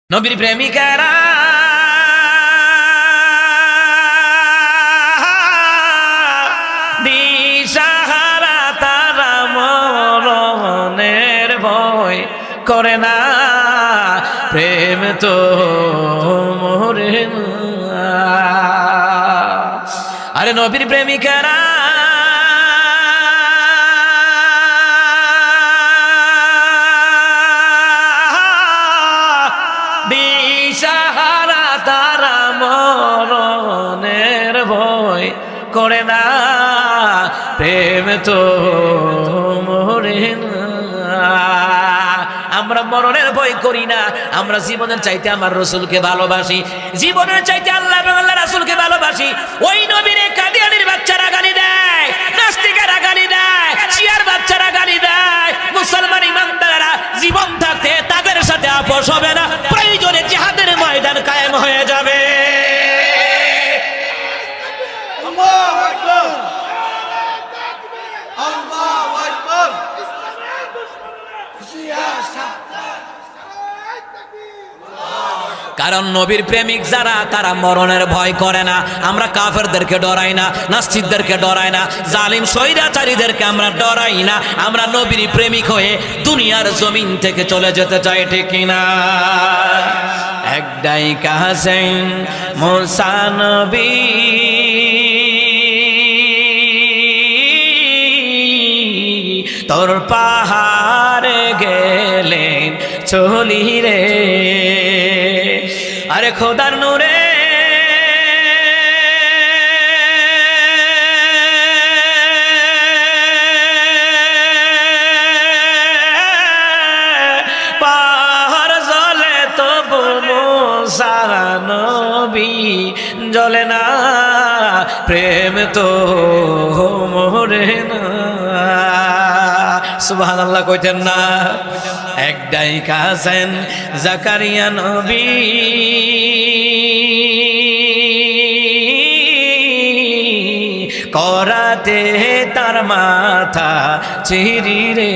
নবীর প্রেমিকারা দিশাহারা, তারা মরণের ভয় করে না, প্রেম তো মরে না। আরে নবীর প্রেমিকারা দিশাহারা, তারা মরণের ভয় করে না, প্রেম তো মরে না। আমরা মরণের ভয় করি না, আমরা জীবনের চাইতে আমার রসুলকে ভালোবাসি, জীবনের চাইতে আল্লাহ এবং আল্লাহ রাসূলকে ভালোবাসি। ওই নবীরে কাদিয়ানীর বাচ্চারা গালি দেয়, নাস্তিকেরা গালি দেয়, শিয়ার বাচ্চারা গালি দেয়, মুসলমান ইমানদারেরা জীবন থাকতে তাদের সাথে আপোষ হবে না, প্রয়োজনে জিহাদের ময়দান কায়েম হয়ে যাবে। কারণ নবীর প্রেমিক যারা, তারা মরণের ভয় করে না। আমরা কাফেরদেরকে ডরাই না, নাস্তিকদেরকে ডরাই না, জালিম স্বৈরাচারীদেরকে আমরা ডরাই না। আমরা নবীর প্রেমিক হয়ে দুনিয়ার জমিন থেকে চলে যেতে চাই, ঠিক কিনা? একটাই কাহাসেন মুসা নবী, তোর পাহাড়ে গেলেন চলি রে, আরে খোদার নূরে পাহাড় জ্বলে তবু মুসা নবী জ্বলে না, প্রেম তো মরে না। সুবহানাল্লাহ কইতেন না? একটাই কাছেন জাকারিয়া নবী, করাতে তার মাথা চিরি রে,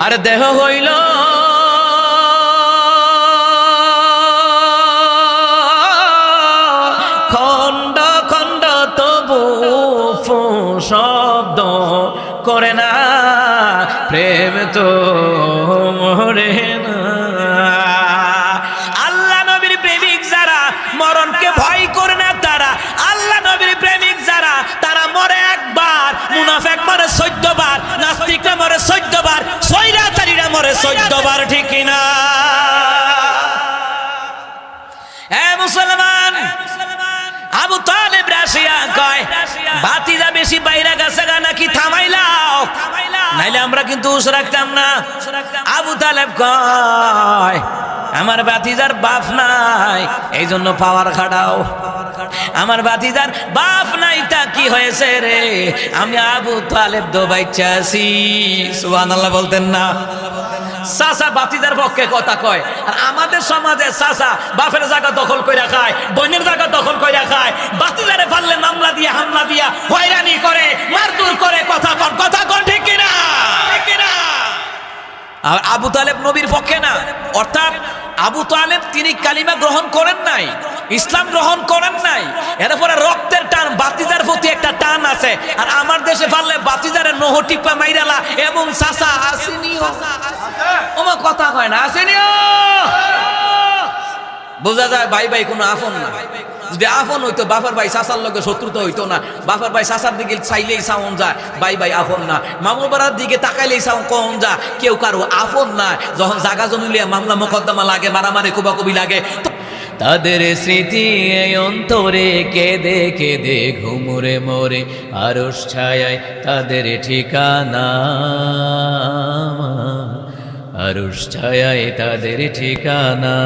আর দেহ হইল খণ্ড খণ্ড, তবু শব্দ করে না, প্রেম তো মরে না। আল্লাহ নবীর প্রেমিক যারা মরণকে ভয় করে না, তারা আল্লাহ নবীর প্রেমিক যারা, তারা মরে একবার, মুনাফিক মরে 14 বার, নাস্তিকরা মরে 14 বার, স্বৈরাচারীরা মরে 14 বার, ঠিক কিনা? হে মুসলমান, আবু তালেব রাশিয়া কয়, বাতিজা বেশি বাইরা গেছে গা নাকি থামাইলাও, নাইলে আমরা কিন্তু উস রাখতাম না। আবু তালেব কয়, আমার বাতিজার বাপ নাই, এই জন্য পাওয়ার খাটাও। আমার বাতিজার বাপ নাই, তা কি হয়েছে রে, আমি আবু তালেব দো বাচ্চা আছি। সুবহানাল্লাহ বলতেন না? চাচা বাতিজার পক্ষে কথা কয়, আর আমাদের সমাজে চাচা বাপের জায়গা দখল করে খায়, বোনের জায়গা দখল করে খায়, বাতিজারে পারলে মামলা দিয়ে হামলা দিয়া হয়রানি করে, মারধর করে, কথা কন, ঠিক কিনা? আর আবু তালেব নবীর পক্ষে না, অর্থাৎ আবু তালেব তিনি কালিমা গ্রহণ করেন নাই, ইসলাম গ্রহণ করেন নাই, এরপরে রক্তের টান, বাতিজার প্রতি একটা টান আছে। আর আমার দেশে পারলে বাতিজারের নোহ টিপা মাইরালা এবং চাচা আসেনিও, ওমা কথা কয় না, আসেনিও, বোঝা যায় ভাই ভাই কোনো আপন না। যদি আপন হইতো বাপের ভাই চাচার লগে শত্রুতা হইতো না, বাপের ভাই চাচার দিকে চাইলেই সাউন যায়, ভাই ভাই আপন না। মামুর বাড়ার দিকে তাকাইলেই সাউন কম যায়, কেউ কারো আপন না। যখন জাগা জমি লিয়ে মামলা মোকদ্দমা লাগে, মারামারি কুবাকুবি লাগে, তাদের স্মৃতি এই অন্তরে কেঁদে কেঁদে ঘুমরে মরে, আরশ ছায়ায় তাদের ঠিকানা, আরশ ছায়ায় তাদের ঠিকানা।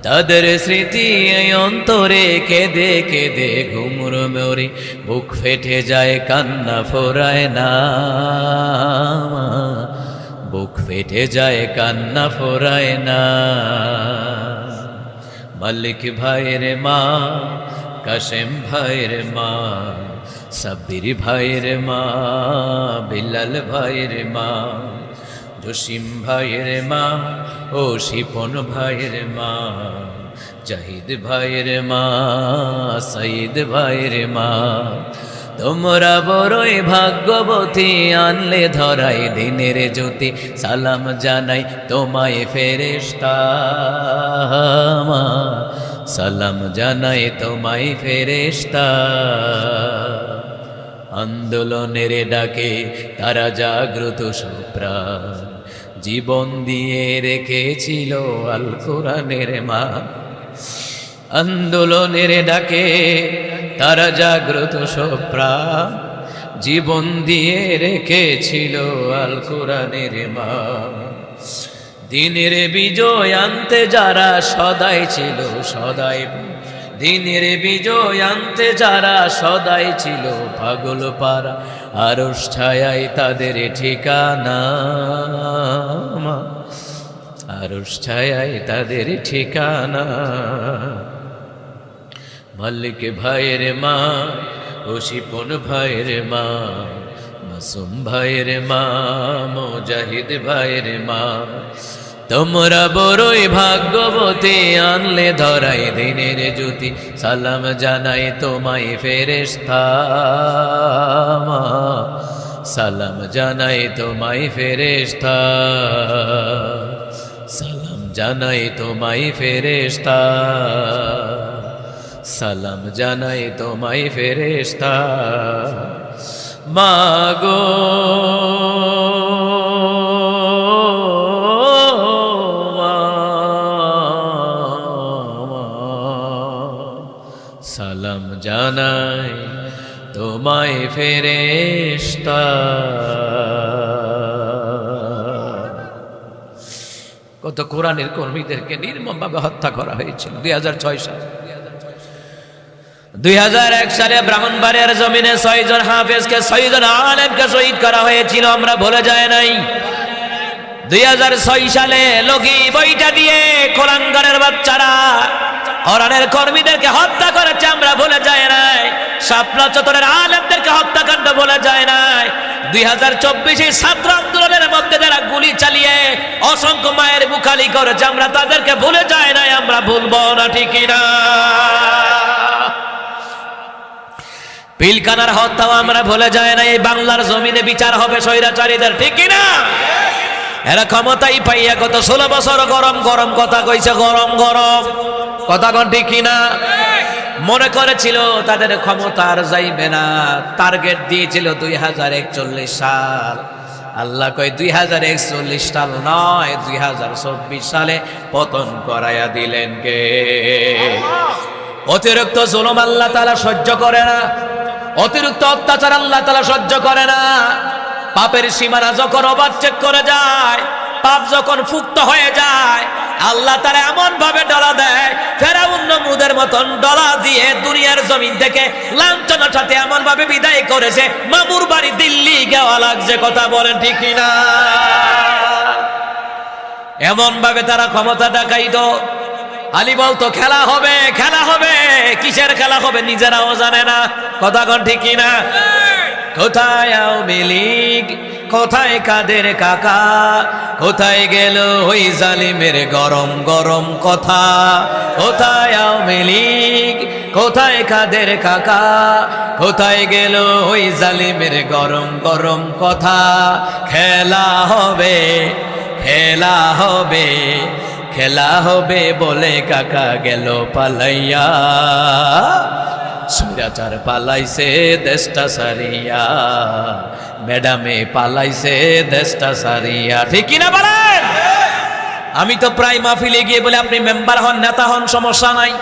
তাদের স্মৃতি এই অন্তরে কেঁদে কেঁদে ঘুমরে মরে, বুক ফেটে যায় কান্না ফোরায় না, বুক ফেটে যায় কান্না ফোরায় না। মালিক ভাইয়ের মা, কাশেম ভাইয়ের মা, সাব্বির ভাইয়ের মা, বিলাল ভাইয়ের মা, জসিম ভাইয়ের মা ও শিপন ভাইয়ের মা, জাহিদ ভাইয়ের মা, সাইদ ভাইয়ের মা, তোমরা বড়ই ভাগ্যবতী, আনলে ধরাই দিনের জ্যোতি, সালাম জানাই তোমায় ফেরেশতা, সালাম জানাই তোমায় ফেরেশতা। আন্দোলনের ডাকে তারা জাগ্রত সুপ্রাণ, জীবন দিয়ে রেখেছিল আল কোরআনের মা। আন্দোলনের ডাকে তারা জাগ্রত সুপ্রাণ, জীবন দিয়ে রেখেছিল আল কোরআনের মা। দিনের বিজয় আনতে যারা সদাই ছিল সদাই, দিনের বিজয় আনতে যারা সদাই ছিল পাগল পারা, আরশ ছায়ায় তাদের ঠিকানা, আরশ ছায়ায় তাদের ঠিকানা। মালিক ভাইয়ের মা ও শিপন ভাইয়ের মা, মাসুম ভাইয়ের মা, মুজাহিদ ভাইয়ের মা, তোমরা বড়ই ভাগ্যবতী, আনলে ধরাই দিনের জ্যোতি, সালাম জানাই তোমায় ফেরেশতা, সালাম জানাই তোমায় ফেরেশতা, সালাম জানাই তোমায় ফেরেশতা, সালাম জানাই তোমায় ফেরেশতা। মাগো সালাম জানাই তোমায় ফেরেশতা। কত কোরআনের কর্মীদেরকে নির্মমভাবে হত্যা করা হয়েছিল 2006 সালে। 2001 সালে ব্রাহ্মণবাড়িয়ার জমিনে 6 জন হাফেজকে, 6 জন আলেমকে শহীদ করা হয়েছিল, আমরা ভুলে যায় নাই। 2006 সালে লগি বইটা দিয়ে কোরআনগারের বাচ্চারা কোরআনের কর্মীদেরকে হত্যা করেছে, আমরা ভুলে যায় নাই। শাপলা চত্বরের আলেমদেরকে হত্যাকাণ্ড ভুলে যায় নাই। 2024 ছাত্র আন্দোলনের মধ্যে যারা গুলি চালিয়ে অসংখ্য মায়ের বুখালি করেছে, আমরা তাদেরকে ভুলে যায় নাই, আমরা ভুলবো না, ঠিক না? পিলকানার হত্যাও আমরা ভুলে যায় না। এই বাংলার জমিনে বিচার হবে স্বৈরাচারীদের, ঠিক না? এরা ক্ষমতাই পাইয়া গত 16 বছর গরম গরম কথা কইছে, গরম গরম কথা কোন, ঠিক না? মনে করেছিল তাদের ক্ষমতা আর যাইবে না, টার্গেট দিয়েছিল 2041 সাল। আল্লাহ কয় 2041 সাল নয়, 2024 সালে পতন করাইয়া দিলেন কে? অতিরিক্ত জুলুম আল্লাহ তাআলা সহ্য করে না, অতিরিক্ত অত্যাচার আল্লাহ তাআলা সহ্য করে না। পাপের সীমানা যখন ওভারটেক করে যায়, পাপ যখন ফুক্ত হয়ে যায়, আল্লাহ তাআলা এমন ভাবে ডলা দেয়, ফেরাউন নমরুদের মতন ডলা দিয়ে দুনিয়ার জমিন থেকে লাঞ্ছনার সাথে এমন ভাবে বিদায় করেছে, মামুর বাড়ি দিল্লি যাওয়া লাগছে, কথা বলেন ঠিক না? এমন ভাবে তারা ক্ষমতা দেখাইতো। আলী বলতো খেলা হবে, খেলা হবে, কিসের খেলা হবে নিজেরাও জানে না, কথা কোন, ঠিক না? কোথায় আওয়ামী লীগ, কোথায় কাদের কাকা, কোথায় গেল ওই জালিমের গরম গরম কথা? কোথায় আওয়ামী লীগ, কোথায় কাদের কাকা, কোথায় গেল ওই জালিমের গরম গরম কথা? খেলা হবে, খেলা হবে, খেলা হবে বলে কাকা গেল পালাইয়া, স্বৈরাচার পালাইছে দেশটা সারিয়া, ম্যাডামে পালাইছে দেশটা সারিয়া, ঠিক কিনা বলেন? আমি তো প্রায় মাহফিলে গিয়ে বলে, আপনি মেম্বার হন, নেতা হন, সমস্যা নাই।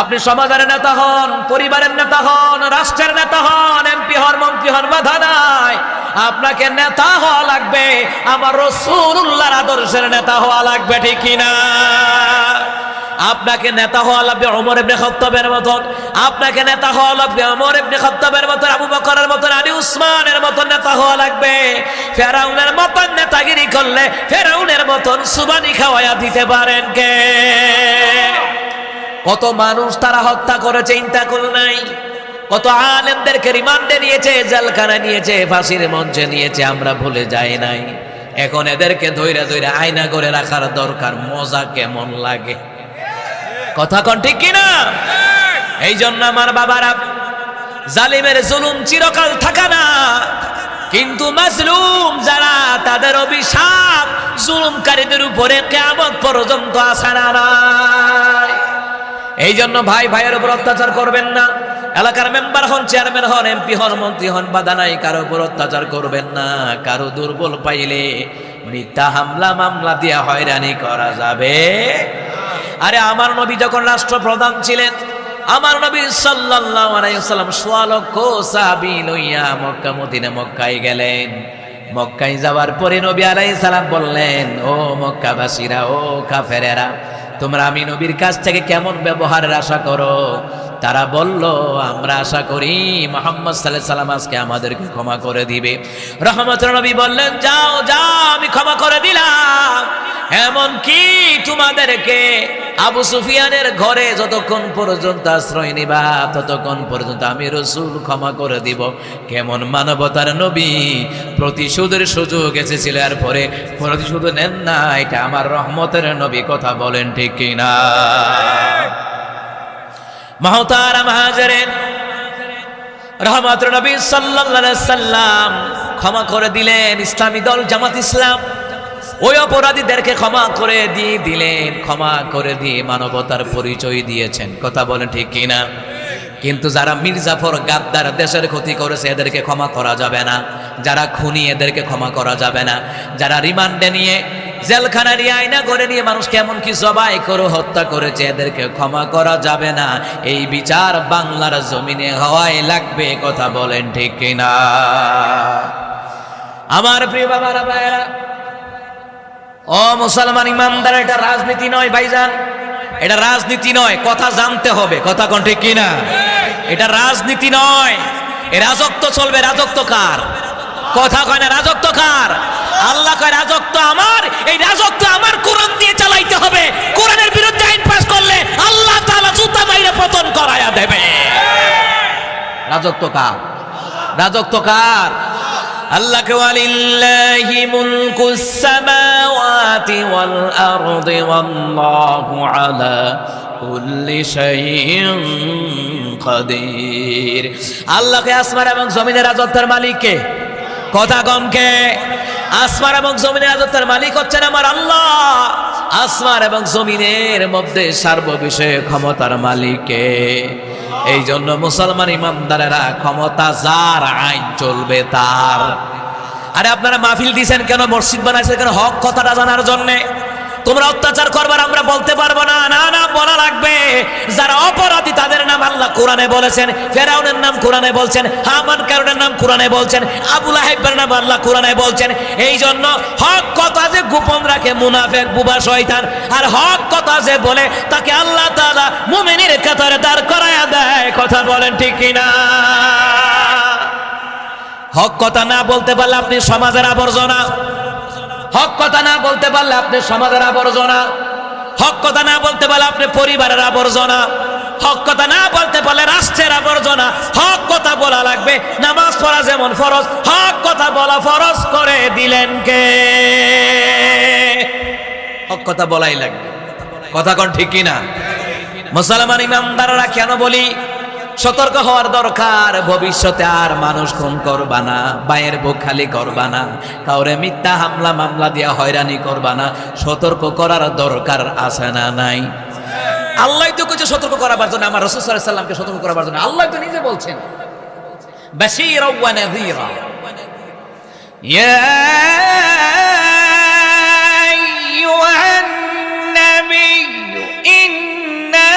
আপনি সমাজের নেতা হন, পরিবারের নেতা হন, রাষ্ট্রের নেতা হন, এমপি হন, মন্ত্রী হন, বাধা নাই। আপনাকে নেতা হওয়া লাগবে, আমার রাসূলুল্লাহর আদর্শের নেতা হওয়া লাগবে, ঠিক কিনা? আপনাকে নেতা হওয়া লাগবে ওমর ইবনে খাত্তাবের মতন, আপনাকে নেতা হওয়া লাগবে ওমর ইবনে খাত্তাবের মতন, আবু বকরের মতন, আলী উসমানের মতন নেতা হওয়া লাগবে। ফেরাউনের মতন নেতাগিরি করলে ফেরাউনের মতন সুবানি খাওয়ায়া দিতে পারেন কে? কত মানুষ তারা হত্যা করেছে, চিন্তা করে নাই? কত আলেমদেরকে রিমান্ডে নিয়েছে, জেলখানায় নিয়েছে, ফাঁসির মঞ্চে নিয়েছে, আমরা ভুলে যাই নাই। এখন এদেরকে ধইরা ধইরা আয়না করে রাখার দরকার। মজা কেমন লাগে, কথা কোন ঠিক কিনা? এই জন্য আমার বাবারা, জালিমের জুলুম চিরকাল থাকা না, কিন্তু মাজলুম যারা তাদের অভিশাপ জুলুমকারীদের উপরে কিয়ামত পর্যন্ত আসে না। এই জন্য ভাই ভাইয়ের উপর অত্যাচার করবেন না। এলাকার মেম্বার হন, চেয়ারম্যান হন, এমপি হন, মন্ত্রী হন, বাধা নাই, কারো উপর অত্যাচার করবেন না। কারো দুর্বল পাইলে মিথ্যা হামলা মামলা দিয়ে হয়রানি করা যাবে। আরে আমার নবী যখন রাষ্ট্রপ্রধান ছিলেন, আমার নবী সাল্লাল্লাহু আলাইহি ওয়াসাল্লাম ১৬ লক্ষ সাহাবী লইয়া মক্কা মদিনা মক্কায় গেলেন। মক্কায় যাওয়ার পরে নবী আলাইহিস সালাম বললেন, ও মক্কাবাসীরা, ও কাফেরেরা, তোমরা আমি নবীর কাছ থেকে কেমন ব্যবহারের আশা করো? তারা বলল, আমরা আশা করি মুহাম্মদ সাল্লাল্লাহু আলাইহি সাল্লাম আজকে আমাদেরকে ক্ষমা করে দিবে। রহমতের নবী বললেন, যাও যাও, আমি ক্ষমা করে দিলাম। এমন কি তোমাদেরকে আবু সুফিয়ানের ঘরে যতক্ষণ পর্যন্ত আশ্রয় নিবা ততক্ষণ পর্যন্ত আমি রাসূল ক্ষমা করে দিব। কেমন মানবতার নবী! প্রতিশোধের সুযোগ এসেছিল, এরপরে প্রতিশোধ নেন না। এটা আমার রহমতের নবী, কথা বলেন ঠিক কিনা? মহতারাম হাজিরিন, রহমতের নবী সাল্লাল্লাহু আলাইহি সাল্লাম ক্ষমা করে দিলেন। ইসলামী দল জামাত ইসলাম ওই অপরাধীদেরকে ক্ষমা করে দিয়ে দিলেন, ক্ষমা করে দিয়ে মানবতার পরিচয় দিয়েছেন, কথা বলেন ঠিক কিনা? কিন্তু যারা মির্জাফর গাদ্দার দেশের ক্ষতি করেছে এদেরকে ক্ষমা করা যাবে না। যারা খুনি এদেরকে ক্ষমা করা যাবে না। যারা রিমান্ডে নিয়ে জেলখানা নিয়ে আয়না করে নিয়ে মানুষকে এমনকি জবাই করে হত্যা করেছে এদেরকে ক্ষমা করা যাবে না। এই বিচার বাংলার জমিনে হওয়াই লাগবে, কথা বলেন ঠিক কিনা? আমার প্রিয় বাবারা ভাইয়েরা, ও মুসলমান ইমানদার, এটা রাজনীতি নয় ভাইজান, এটা রাজনীতি নয়। কথা জানতে হবে, কথা কোন ঠিক কিনা? এটা রাজনীতি নয়। এ রাজত্ব চলবে। রাজত্ব কার? কথা কয় না, রাজত্ব কার? আল্লাহ কয় রাজত্ব আমার। এই রাজত্ব আমার কোরআন দিয়ে চালাইতে হবে। কোরআনের বিরুদ্ধে আইন পাস করলে আল্লাহ তাআলা জুতা মাইরে পতন করায়া দেবে। রাজত্ব কার? রাজত্ব কার? আল্লাহকে ওয়ালিল্লাহি মুলকুস সামাওয়াতি ওয়াল আরদি ওয়াল্লাহু আলা কুল্লি শাইইন কাদির। আল্লাহকে আসমান এবং জমিনের রাজত্বের মালিক কে? কথা কমকে। আসমান এবং জমিনের রাজত্বের মালিক হচ্ছেন আমার আল্লাহ। আসমান এবং জমিনের মধ্যে সার্ববিষয়ে ক্ষমতার মালিক কে? এই জন্য মুসলমান ইমানদারেরা, ক্ষমতা যার, আইন চলবে তার। আরে আপনারা মাহফিল দিয়েছেন কেন, মসজিদ বানাইছেন কেন? হক কথাটা জানার জন্যে। তোমরা অত্যাচার করবার আমরা বলতে পারবো না, না না বলা লাগবে। যারা অপরাধী তাদের নাম আল্লাহ কোরআনে বলেছেন। ফেরাউনের নাম কোরআনে বলছেন, হামান কারুনের নাম কোরআনে বলছেন, আবু লাহাবের নাম আল্লাহ কোরআনে বলছেন। এই জন্য হক কথা যে গোপন রাখে মুনাফিক, বুবা শয়তান, আর হক কথা যে বলে তাকে আল্লাহ তাআলা মুমিনের কাতারে দাঁড় করায়া দেয়, কথা বলেন ঠিক কিনা? হক কথা না বলতে পারলে আপনি সমাজের আবর্জনা। হক কথা না বলতে পারলে আপনি সমাজের আবর্জনা। হক কথা না বলতে পারলে আপনি পরিবারের আবর্জনা। হক কথা না বলতে পারলে রাষ্ট্রের আবর্জনা। হক কথা বলা লাগবে। নামাজ পড়া যেমন ফরজ, হক কথা বলা ফরজ করে দিলেন কে? হক কথা বলাই লাগবে, কথা কোন ঠিক কিনা? মুসলমান ইমানদাররা কেন বলি সতর্ক হওয়ার দরকার? ভবিষ্যতে আর মানুষ খুন করবা না, বায়ের বুক খালি করবা না, কাউরে মিথ্যা হামলা মামলা দিয়া হয়রানি করবা না। সতর্ক করার দরকার আছে না নাই? আল্লাহ তো কিছু সতর্ক করাবার জন্য, আমার রাসূল সাল্লাল্লাহু আলাইহি সাল্লামকে সতর্ক করাবার জন্য আল্লাহ তো নিজে বলছেন, বাশীরা ওয়া নাযীরা। ইয়া আইয়ুহান নাবিয়্যু ইন্না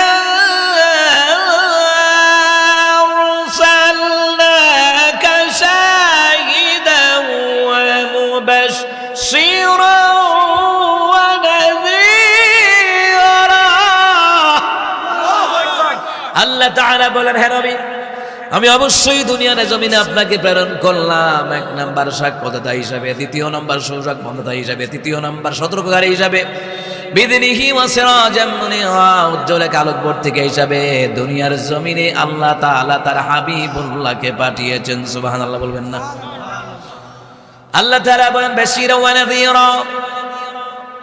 আরসালনাকা শাহিদান ওয়া মুবাশশিরান ওয়া নাযীরা। আল্লাহ তাআলা বলেন, হে নবী, আমি অবশ্যই দুনিয়ার জমিনে আপনাকে প্রেরণ করলাম এক নাম্বার সাক্ষ্যদাতা হিসাবে, দ্বিতীয় নাম্বার সুসংবাদদাতা হিসাবে, তৃতীয় নাম্বার সতর্ককারী হিসাবে, বিদিনিহি ওয়া সিরাজাম মুনিরা, উজ্জ্বল এক আলোকবর্তিকা হিসাবে দুনিয়ার জমিনে আল্লাহ তাআলা তার হাবিবুল্লাহকে পাঠিয়েছেন। সুবহানাল্লাহ বলবেন না? আল্লাহ তাআলা বলেন বাশীরা ওয়া নাযীরা,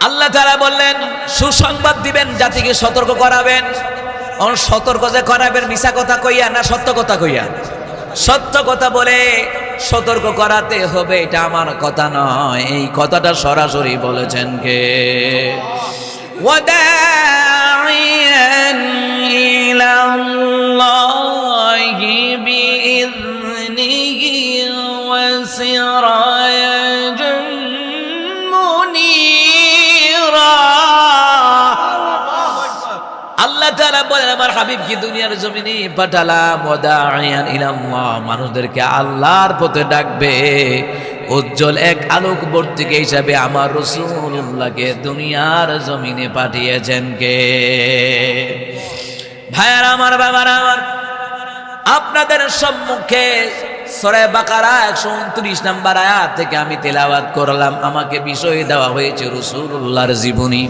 আল্লাহ তাআলা বললেন সুসংবাদ দিবেন, জাতিকে সতর্ক করাবেন। সতর্ক যে করাবেন মিছা কথা কইয়া না সত্য কথা কইয়া? সত্য কথা বলে সতর্ক করাতে হবে, এটা আমার কথা নয়, এই কথাটা সরাসরি বলেছেন কে? ওয়াদাইয়ান ইলাল্লাহি বিইذনিহি ওয়া সিরাজান মুনীরা। আল্লাহ তাআলা বলেন আমার হাবিব কি দুনিয়ার জমিনে পাঠালাম ওয়াদাইয়ান ইলাল্লাহ, মানুষদেরকে আল্লাহর পথে ডাকবে, উজ্জ্বল এক আলোকবর্তিক হিসাবে আমার রাসূলুল্লাহকে দুনিয়ার জমিনে পাঠিয়েছেন কে? ভাইয়ারা আমার, বাবারা আমার, আপনাদের সম্মুখে সূরা বাকারা 129 নম্বর আয়াত থেকে আমি তেলাওয়াত করলাম। আমাকে বিষয় দেওয়া হয়েছে রাসূলুল্লাহর জীবনী,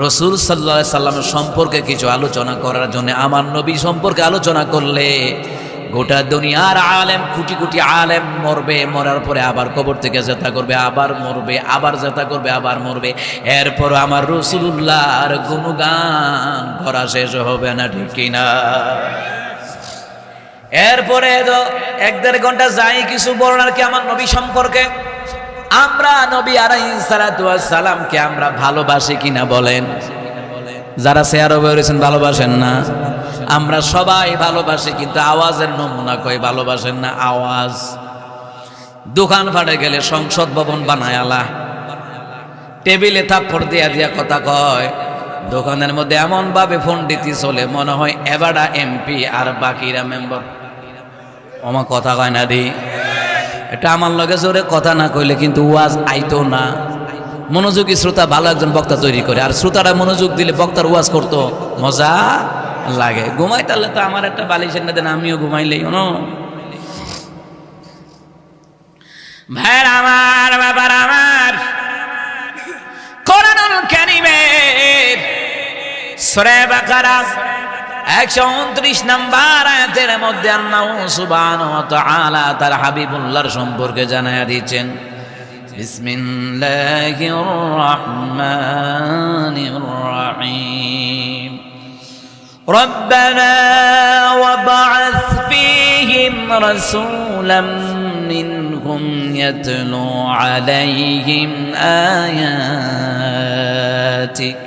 রাসূল সাল্লাল্লাহু আলাইহি সাল্লামের সম্পর্কে কিছু আলোচনা করার জন্য। আমার নবী সম্পর্কে আলোচনা করলে গোটা দুনিয়ার আলেম, কোটি কোটি আলেম মরবে, মরার পরে আবার কবর থেকে জেতা করবে, আবার মরবে, আবার জেতা করবে, আবার মরবে, এরপর আমার রাসূলুল্লাহর গুণগান করা শেষ হবে না, ঠিক কিনা? এরপরে তো 1-1.5 ঘন্টা যাই কিছু বলার কি আমার নবী সম্পর্কে। আমরা নবী আলাইহিস সালাতু ওয়াস সালামকে আমরা ভালোবাসি কিনা বলেন? যারা শেয়ার হয়েছেন ভালোবাসেন না? আমরা সবাই ভালোবাসি, কিন্তু আওয়াজের নমুনা কই ভালোবাসেন না। আওয়াজ দোকান ফাটে গেলে সংসদ ভবন বানায় আলা, টেবিলে থাপ্পড় দিয়া দিয়া কথা কয়, দোকানের মধ্যে এমন ভাবে ফোন দিতে চলে মনে হয় এবাডা এমপি আর বাকিরা মেম্বার। আমার কথা কয় না দি, এটা আমার লগে জোরে কথা না কইলে কিন্তু ওয়াজ আইতো না। মনোযোগী শ্রোতা ভালো একজন বক্তা তৈরি করে, আর শ্রোতারা মনোযোগ দিলে বক্তার ওয়াজ করতো মজা লাগে। ঘুমাই তাহলে তো আমার একটা বালিশ এনে দেন, আমিও ঘুমাইলেই ন। ভাইয়ের আমার, বাবার আমার, কোরআনুল কারীমের সূরা বাকারা 129 নম্বর আয়াতের মধ্যে আল্লাহ সুবহানাহু ওয়া তাআলা তার হাবিবুল্লাহর সম্পর্কে জানায়া দিয়েছেন। বিসমিল্লাহির রহমানির রহিম। রব্বানা ওয়াবআথ ফীহিম রাসূলাম মিনহুম ইয়াতলু আলাইহিম আয়াতিক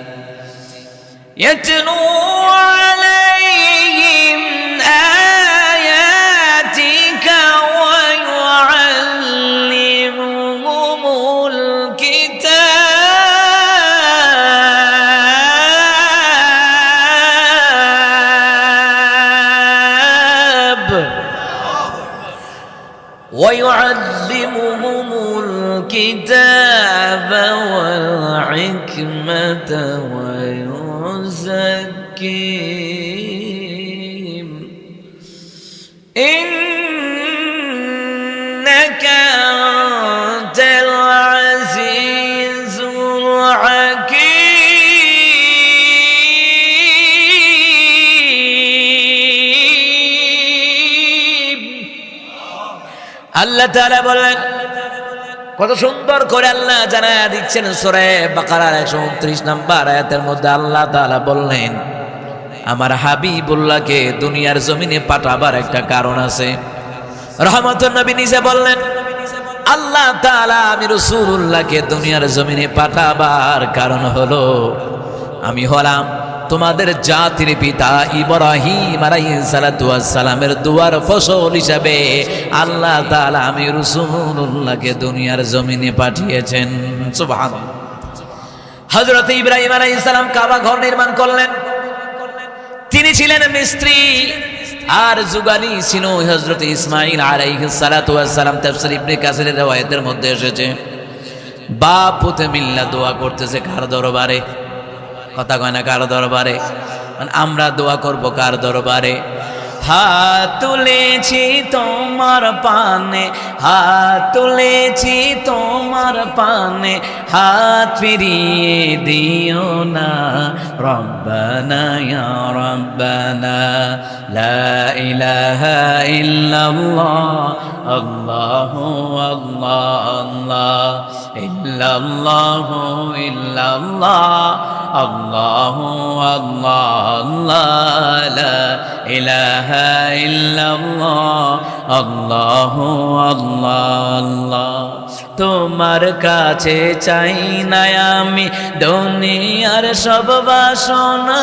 يتلو عليهم آياتك ويعلمهم الكتاب والحكمة ويزكيهم إنك أنت العزيز الحكيم। আল্লাহ তাআলা বলেন, কত সুন্দর করে আল্লাহ জানায়া দিচ্ছেন সূরা বাকারার 129 নম্বর আয়াতের মধ্যে আল্লাহ তাআলা বললেন আমার হাবিবুল্লাহকে দুনিয়ার জমিনে পাঠাবার একটা কারণ আছে। রহমতুন নবী নিজে বললেন আল্লাহ তাআলা আমি রাসূলুল্লাহকে দুনিয়ার জমিনে পাঠাবার কারণ হলো আমি হলাম তোমাদের জাতির পিতা ইব্রাহিম আলাইহিস সালাতু ওয়াস সালামের দুয়ার ফসল হিসাবে আল্লাহ তাআলা আমি রাসূলুল্লাহকে দুনিয়ার জমিনে পাঠিয়েছেন। সুবহানাল্লাহ। হযরত ইব্রাহিম আলাইহিস সালাম কাবা ঘর নির্মাণ করলেন, তিনি ছিলেন মিস্ত্রি, আর যুগালি ছিল হযরত ইসমাঈল আলাইহিস সালাতু ওয়াস সালাম। তাফসীর ইবনে কাসিরের riwayatের মধ্যে এসেছে বাপ পুতে মিল্লা দোয়া করতেছে কার দরবারে? কথা কয় না কার দরবারে? আমরা দোয়া করব কার দরবারে? হাত তুলেছি তোমার পানে, হাত তুলেছি তোমার পানে, হাত ফিরিয়ে দিও না। রব্বানা ইয়া রব্বানা লা ইলাহা ইল্লাল্লাহ আল্লাহু আল্লাহ আল্লাহ ইল্লাল্লাহু ইল্লাল্লাহ আল্লাহু আল্লাহ আল্লাহ লা ইলাহা ইল্লাল্লাহ আল্লাহু আল্লাহ আল্লাহ। তোমার কাছে চাই না আমি দুনিয়ার সব বাসনা,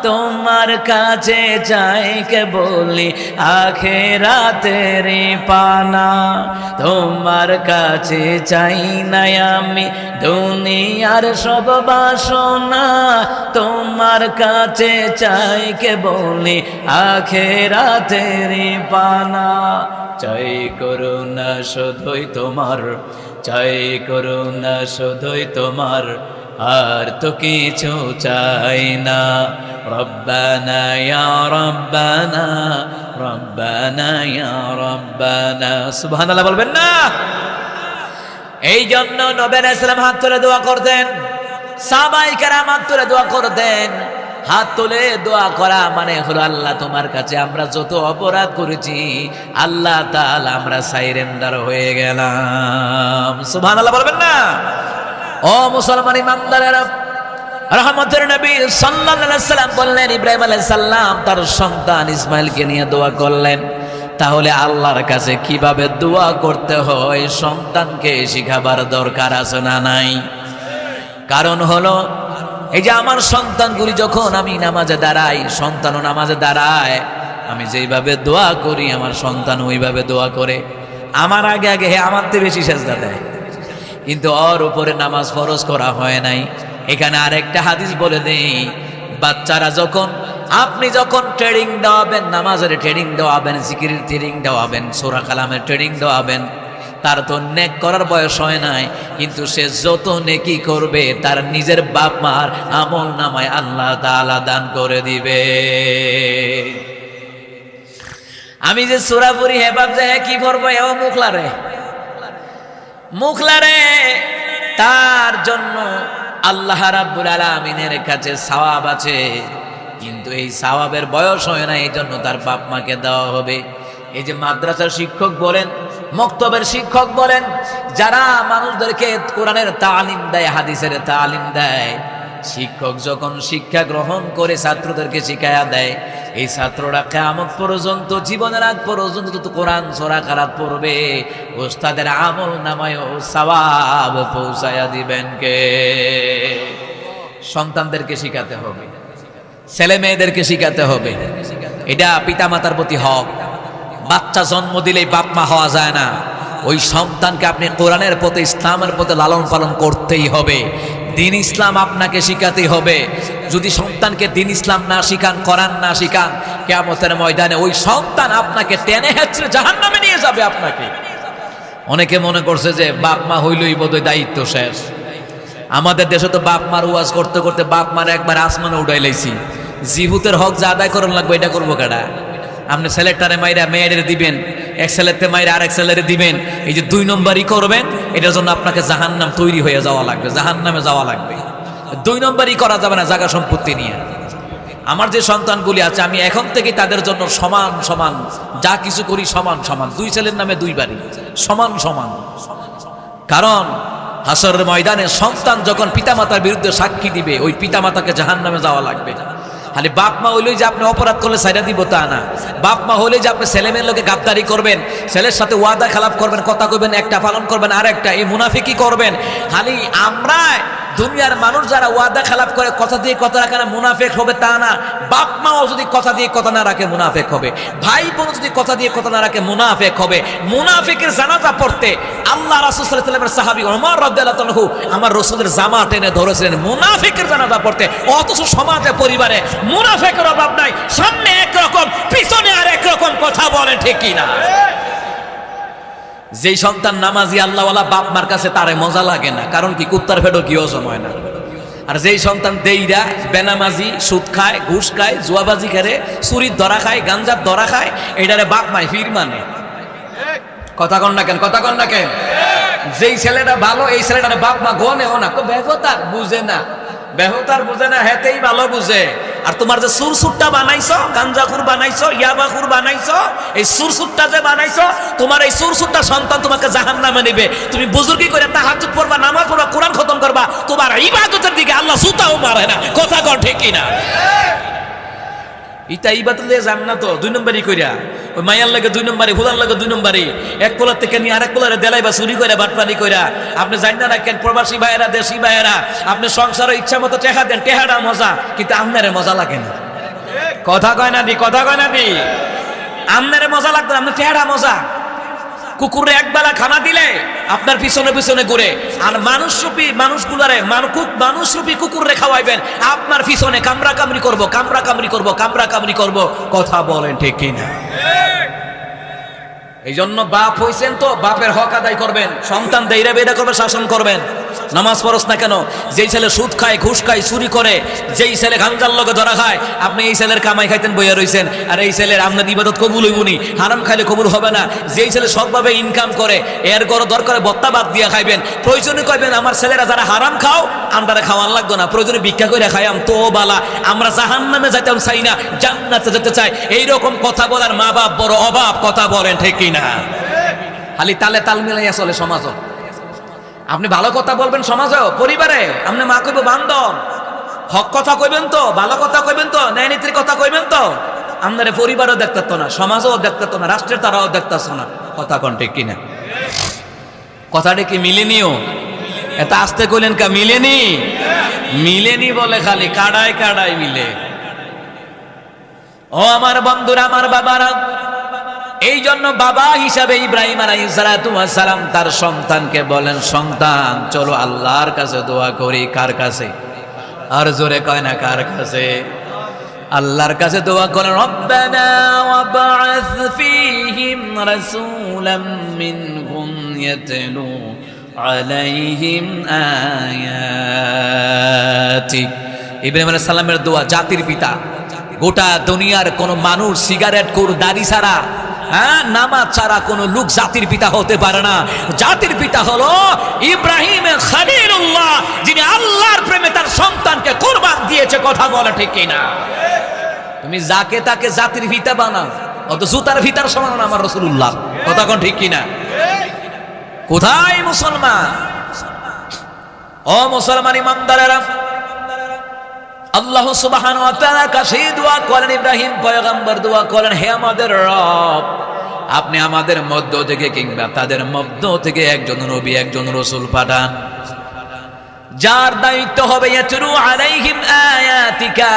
তোমার কাছে চাই কেবলি আখিরাতের পানা। তোমার কাছে চাই না আমি দুনিয়ার সব বাসনা, তোমার কাছে চাই কেবলি আখিরাতের পানা। চাই করুণা শুধুই তোমার, চাই করুণা শুধুই তোমার, আর তো কিছু চাই না। রব্বানা ইয়া রব্বানা রব্বানা ইয়া রব্বানা। সুবহানাল্লাহ বলবেন না? এই জন্য নবী আলাইহিস সালাম হাত তুলে দোয়া করতেন, সাহাবায়ে কেরাম হাত তুলে দোয়া করতেন। হাত তুলে দোয়া করা মানে হলো আল্লাহ তোমার কাছে আমরা যত অপরাধ করেছি আল্লাহ তাআলা আমরা সাইরেন্ডার হয়ে গেলাম। সুবহানাল্লাহ বলবেন না? ও মুসলমান ইমানদারেরা, রহমতের নবী সাল্লাল্লাহু আলাইহি সাল্লাম বললেন, ইব্রাহিম আলাইহিস সালাম তার সন্তান ইসমাইলকে নিয়ে দোয়া করলেন। তাহলে আল্লাহর কাছে কিভাবে দোয়া করতে হয় সন্তানকে শিখাবার দরকার আছে না নাই? কারণ হলো এই যে আমার সন্তানগুলি যখন আমি নামাজে দাঁড়াই, সন্তানও নামাজে দাঁড়ায়, আমি যেইভাবে দোয়া করি আমার সন্তান ওইভাবে দোয়া করে। আমার আগে আগে হে আমার থেকে বেশি সেজদা দেয়, কিন্তু ওর উপরে নামাজ ফরজ করা হয় নাই। এখানে আরেকটা হাদিস বলে দেই, বাচ্চারা যখন আপনি যখন ট্রেনিং দেওয়াবেন, নামাজের ট্রেনিং দেওয়াবেন, জিকিরের ট্রেনিং দেওয়াবেন, সূরা কালামের ট্রেনিং দেওয়াবেন, তার তো নেক করার বয়স হয় নাই, কিন্তু সে যত নেকি করবে তার নিজের বাপ মার আমল নামায় আল্লাহ তাআলা দান করে দিবে। আমি যে সূরা পড়ি হে বাপ যে কি করবো, এও মুখলারে মুখলারে, তার জন্য আল্লাহ রাব্বুল আলামিনের কাছে সওয়াব আছে, কিন্তু এই সওয়াবের বয়স হয় না, এই জন্য তার বাপ মাকে দেওয়া হবে। এই যে মাদ্রাসার শিক্ষক বলেন, মক্তবের শিক্ষক বলেন, যারা মানুষদেরকে কোরআনের তালিম দেয়, হাদিসের তালিম দেয়, শিক্ষক যখন শিক্ষা গ্রহণ করে ছাত্রদেরকে শিখায়া দেয়, এই ছাত্ররা কিয়ামত পর্যন্ত, জীবনের আগ পর্যন্ত যত কোরআন সূরা কারাত পড়বে, ওস্তাদের আমল নামায়ও সওয়াব পৌঁছায়া দিবেন কে? সন্তানদেরকে শিখাতে হবে, ছেলে মেয়েদেরকে শিখাতে হবে, এটা পিতামাতার প্রতি হক। বাচ্চা জন্ম দিলেই বাপ মা হওয়া যায় না, ওই সন্তানকে আপনি কোরআনের পথে, ইসলামের পথে লালন পালন করতেই হবে। দিন ইসলাম আপনাকে শিখাতেই হবে। যদি সন্তানকে দিন ইসলাম না শিখান, কোরআন না শিখান, কিয়ামতের ময়দানে ওই সন্তান আপনাকে টেনে হেঁচড়ে জাহান্নামে নিয়ে যাবে আপনাকে। অনেকে মনে করছে যে বাপ মা হইলই বোধহয় দায়িত্ব শেষ। আমাদের দেশে তো বাপ মার ওয়াজ করতে করতে বাপ মার একবার আসমানে উঠাই লাইছি। জিহুতের হক যা আদায় করার লাগবে এটা করবো কেডা? আপনি ছেলেটারে মাইরা মেয়েদের দিবেন, এক ছেলেতে মাইরা আরেক ছেলেরে দিবেন, এই যে 2 নম্বরই করবেন, এটার জন্য আপনাকে জাহান্নাম তৈরি হয়ে যাওয়া লাগবে, জাহান্নামে যাওয়া লাগবে। 2 নম্বরই করা যাবে না জায়গা সম্পত্তি নিয়ে। আমার যে সন্তানগুলি আছে আমি এখন থেকে তাদের জন্য সমান সমান যা কিছু করি, সমান সমান, 2 ছেলের নামে 2 বাড়ি, সমান সমান। কারণ হাসরের ময়দানে সন্তান যখন পিতামাতার বিরুদ্ধে সাক্ষী দিবে, ওই পিতামাতাকে জাহান্নামে যাওয়া লাগবে। খালি বাপ মা হইলেই যে আপনি অপরাধ করলে সাইডা দিব তা না। বাপ মা হলে যে আপনি ছেলে মেয়ের লোকে গাদ্দারি করবেন, ছেলের সাথে ওয়াদা খেলাপ করবেন, কথা কইবেন একটা, পালন করবেন আরেকটা, এই মুনাফিকি করবেন। খালি আমরা দুনিয়ার মানুষ যারা ওয়াদা খেলাপ করে, কথা দিয়ে কথা রাখে না, মুনাফিক হবে তা না। বাপ মাও যদি কথা দিয়ে কথা না রাখে মুনাফিক হবে, ভাই বোন যদি কথা দিয়ে কথা না রাখে মুনাফিক হবে। মুনাফিকের জানাজা পড়তে আল্লাহ রাসূল সাল্লাল্লাহু আলাইহি ওয়াসাল্লামের সাহাবী ওমর রাদিয়াল্লাহু আনহু আমার রাসূলের জামা টেনে ধরেছিলেন মুনাফিকের জানাজা পড়তে। অথচ সমাজে পরিবারে মুনাফিকের অভাব নাই, সামনে একরকম পিছনে আর একরকম কথা বলে, ঠিক কি না? যেই সন্তান নামাজি আল্লাহওয়ালা বাপ মার কাছে তারে মজা লাগে না, কারণ কি কুত্তার ফেটো কি হজম হয় না। আর যেই সন্তান দেইরা বেনামাজি, সুদ খায়, ঘুষ খায়, জুয়াবাজি খেলে, চুরির ধরা খায়, গাঞ্জার ধরা খায়, এটারে বাপ মাই ফির মানে। কথা কন না কেন, কথা কন না কেন? যেই ছেলেটা ভালো এই ছেলেটারে বাপ মা গনেও না, ব্যবতার বুঝে না, ব্যবতার বুঝে না, হেতেই ভালো বুঝে। আর তোমার যে সুরসুরটা বানাইছো, গাঞ্জাখুর বানাইছো, ইয়াবাখুর বানাইছো, এই সুরসুরটা যে বানাইছো, তোমার এই সুরসুরটা সন্তান তোমাকে জাহান্নামে নেবে। তুমি বুজুর্গি করে তাহাজ্জুদ পড়বা, নামাজ পড়বা, কোরআন খতম করবা, তোমার ইবাদতের দিকে আল্লাহ জুতাও মারে না। কথা কর ঠিক কিনা? ইটা ইবাদত দিয়ে জান্নাত দুই নম্বরই কইরা, ওই মায়ার লাগে দুই নম্বরই, হুদার লাগে দুই নম্বরই, এক কোলার থেকে নিয়ে আরেক কোলারে দেলাই বা চুরি করে বাটপারি কইরা। আপনি জানেন না কেন প্রবাসী ভাইয়েরা, দেশি ভাইয়েরা, আপনি সংসারে ইচ্ছা মতো টেহা দেন, টেহাটা মজা, কিন্তু আপনারে মজা লাগে না। কথা কয় না দি, কথা কয় না দি, আপনারে মজা লাগতো না, আপনার টেহাটা মজা। কুকুরে একবেলা খানা দিলে আপনার পিছনে পিছনে ঘুরে, আর মানুষরূপী মানুষগুলারে মানুষরূপী কুকুরে খাওয়াইবেন, আপনার পিছনে কামড়া কামড়ি করবো, কামড়া কামড়ি করবো, কামড়া কামড়ি করবো। কথা বলেন ঠিক কিনা? এই জন্য বাপ হইছেন তো বাপের হক আদায় করবেন, সন্তান দেইরা বেড়া করবে, শাসন করবেন। নামাজ পড়স না কেন? যেই ছেলে সুদ খায়, ঘুষ খায়, চুরি করে, যেই ছেলে গাঞ্জার লগে ধরা খায়, আপনি এই ছেলের কামাই খাইতেন বইয়া রইছেন, আর এই ছেলের আপনার ইবাদত কবুল হইবনি, হারাম খাইলে কবুল হবে না। যেই ছেলে সৎভাবে ইনকাম করে, এর গড় দরকারে বত্তা বাদ দিয়া খাইবেন। প্রয়োজনে কইবেন আমার ছেলেরা যারা হারাম খাও, আমরা খাওয়ান লাগতো না, প্রয়োজনে ভিক্ষা করে খাইয়াম তো বালা, আমরা জাহান্নামে যাইতাম চাই না, জান্নাতে যেতে চাই। এইরকম কথা বলার মা বাপ বড় অভাব। কথা বলেন ঠিক কিনা? খালি তালে তাল মিলাইয়া চলে সমাজ। আপনি ভালো কথা বলবেন সমাজেও, পরিবারে আপনি মা কইব বান্ধব, হক কথা কইবেন তো, ভালো কথা কইবেন তো, ন্যায় নীতির কথা কইবেন তো, আপনার পরিবারও দেখতো না, সমাজও দেখতো না, রাষ্ট্রের তারাও দেখতেছ না। কথা কোন ঠিক কিনা? কথাটা কি মিলেনিও? এটা আসতে কইলেন কা মিলেনি? মিলেনি বলে খালি কাড়ায় কাড়ায় মিলে। ও আমার বন্ধুরা, আমার বাবারা, এই জন্য বাবা হিসাবে ইব্রাহিম আলাইহিস সালাম তার সন্তানকে বলেন, সন্তান চলো আল্লাহর কাছে দোয়া করি। কার কাছে? আর জোরে কয় না কার কাছে? আল্লাহর কাছে দোয়া করেন, রব্বানা ওয়াবআস ফীহিম রাসূলাম মিনহুম ইয়াতলু আলাইহিম আয়াতিক। ইব্রাহিম আলাইহিস সালামের দোয়া, জাতির পিতা। গোটা দুনিয়ার কোন মানুষ সিগারেট কোর, দাড়ি ছাড়া, নামাজ ছাড়া কোন লোক জাতির পিতা হতে পারে না। জাতির পিতা হলো ইব্রাহিম খলিলুল্লাহ, যিনি আল্লাহর প্রেমে তার সন্তানকে কুরবান দিয়েছে। কথা বলে ঠিক কিনা? তুমি যাকে তাকে জাতির পিতা বানাও, অত জুতার ভিতর সমান আমার রাসূলুল্লাহ। কথা কোন ঠিক কিনা? কোথায় মুসলমান? ও মুসলমান ইমানদারেরা, আল্লাহ সুবহানাহু ওয়া তাআলা কাছে দোয়া করেন, ইব্রাহিম পয়গম্বর দোয়া করেন, হে আমাদের রব, আপনি আমাদের মধ্য থেকে কিংবা তাদের মধ্য থেকে একজন নবী, একজন রাসূল পাঠান, যার দায়িত্ব হবে ইয়াতলু আলাইহিম আয়াতিকা,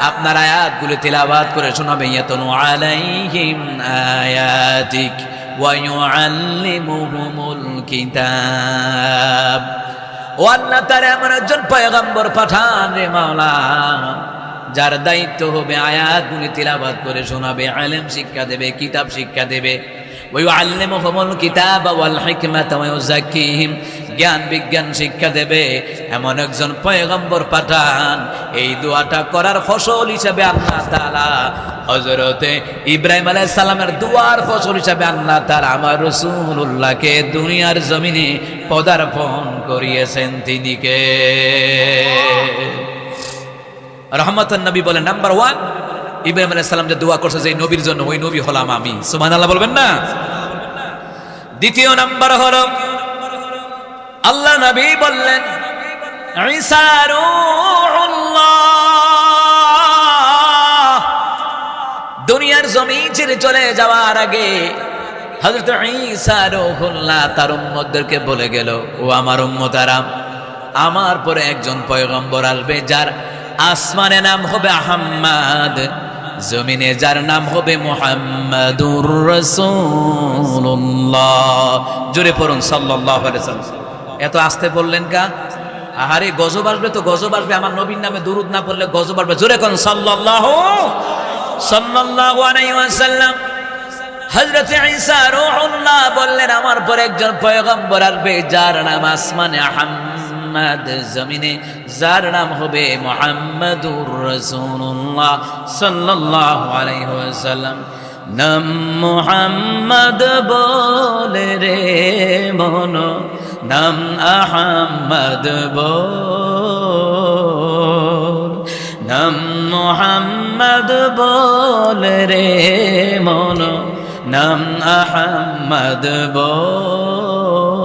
আপনার আয়াতগুলো তিলাওয়াত করে শোনাবে, ইয়াতলু আলাইহিম আয়াতিক ওয়া ইউআল্লিমুহুমুল কিতাব। ও আল্লাহ, তার এমন একজন পয়গম্বর পাঠান রে মাওলা, যার দায়িত্ব হবে আয়াতগুলি তিলাওয়াত করে শোনাবে, ইলম শিক্ষা দেবে, কিতাব শিক্ষা দেবে। ওয়া ইউআল্লিমুহুমুল কিতাবা ওয়াল হিকমাতা ওয়া ইউযাক্কিহিম, জ্ঞান বিজ্ঞান শিক্ষা দেবে, এমন একজন পয়গম্বর পাঠান। এই দোয়াটা করার ফসল হিসাবে আল্লাহ তাআলা হযরতে ইব্রাহিম আলাইহিস সালামের দোয়ার ফসল হিসাবে আল্লাহ তাআলা আমার রাসূলুল্লাহকে দুনিয়ার জমিনে পদার্পণ করিয়েছেন। তিনি কে? রহমাতুন নবী বলেন, নাম্বার 1 ইব্রাহিম আলাইহিস সালাম যে দোয়া করছে যে নবীর জন্য, ওই নবী হলাম আমি। সুবহানাল্লাহ বলবেন না? দ্বিতীয় নাম্বার হলো আল্লাহ নবী বললেন, ঈসা রূহুল্লাহ, দুনিয়ার জমিন ছেড়ে চলে যাওয়ার আগে হযরত ঈসা রূহুল্লাহ তার উম্মতদেরকে বলে গেল, ও আমার উম্মতারা, আমার পরে একজন পয়গম্বর আসবে, যার আসমানে নাম হবে আহমদ, জমিনে যার নাম হবে মুহাম্মাদুর রাসূলুল্লাহ। জোরে পড়ুন সাল্লাল্লাহু আলাইহি ওয়াসাল্লাম। এত আস্তে বললেন কা? আহারে গজব আসবে তো গজব আসবে, আমার নবীর নামে দুরূদ না পড়লে গজব আসবে। জোরে কোন সাল্লাল্লাহু আলাইহি ওয়াসাল্লাম। হযরত ঈসা রূহুল্লাহ বললেন, আমার পরে একজন পয়গম্বর আসবে, যার নাম আসমানে আহমদ, মুহাম্মদ, জমিনে যার নাম হবে মুহাম্মাদুর রাসূলুল্লাহ সাল্লাল্লাহু আলাইহি ওয়াসাল্লাম। নাম মুহাম্মদ বলে রে মন, নাম আহাম্মদ বল, নাম মুহাম্মদ বলে রে মন, নাম আহাম্মদ বল।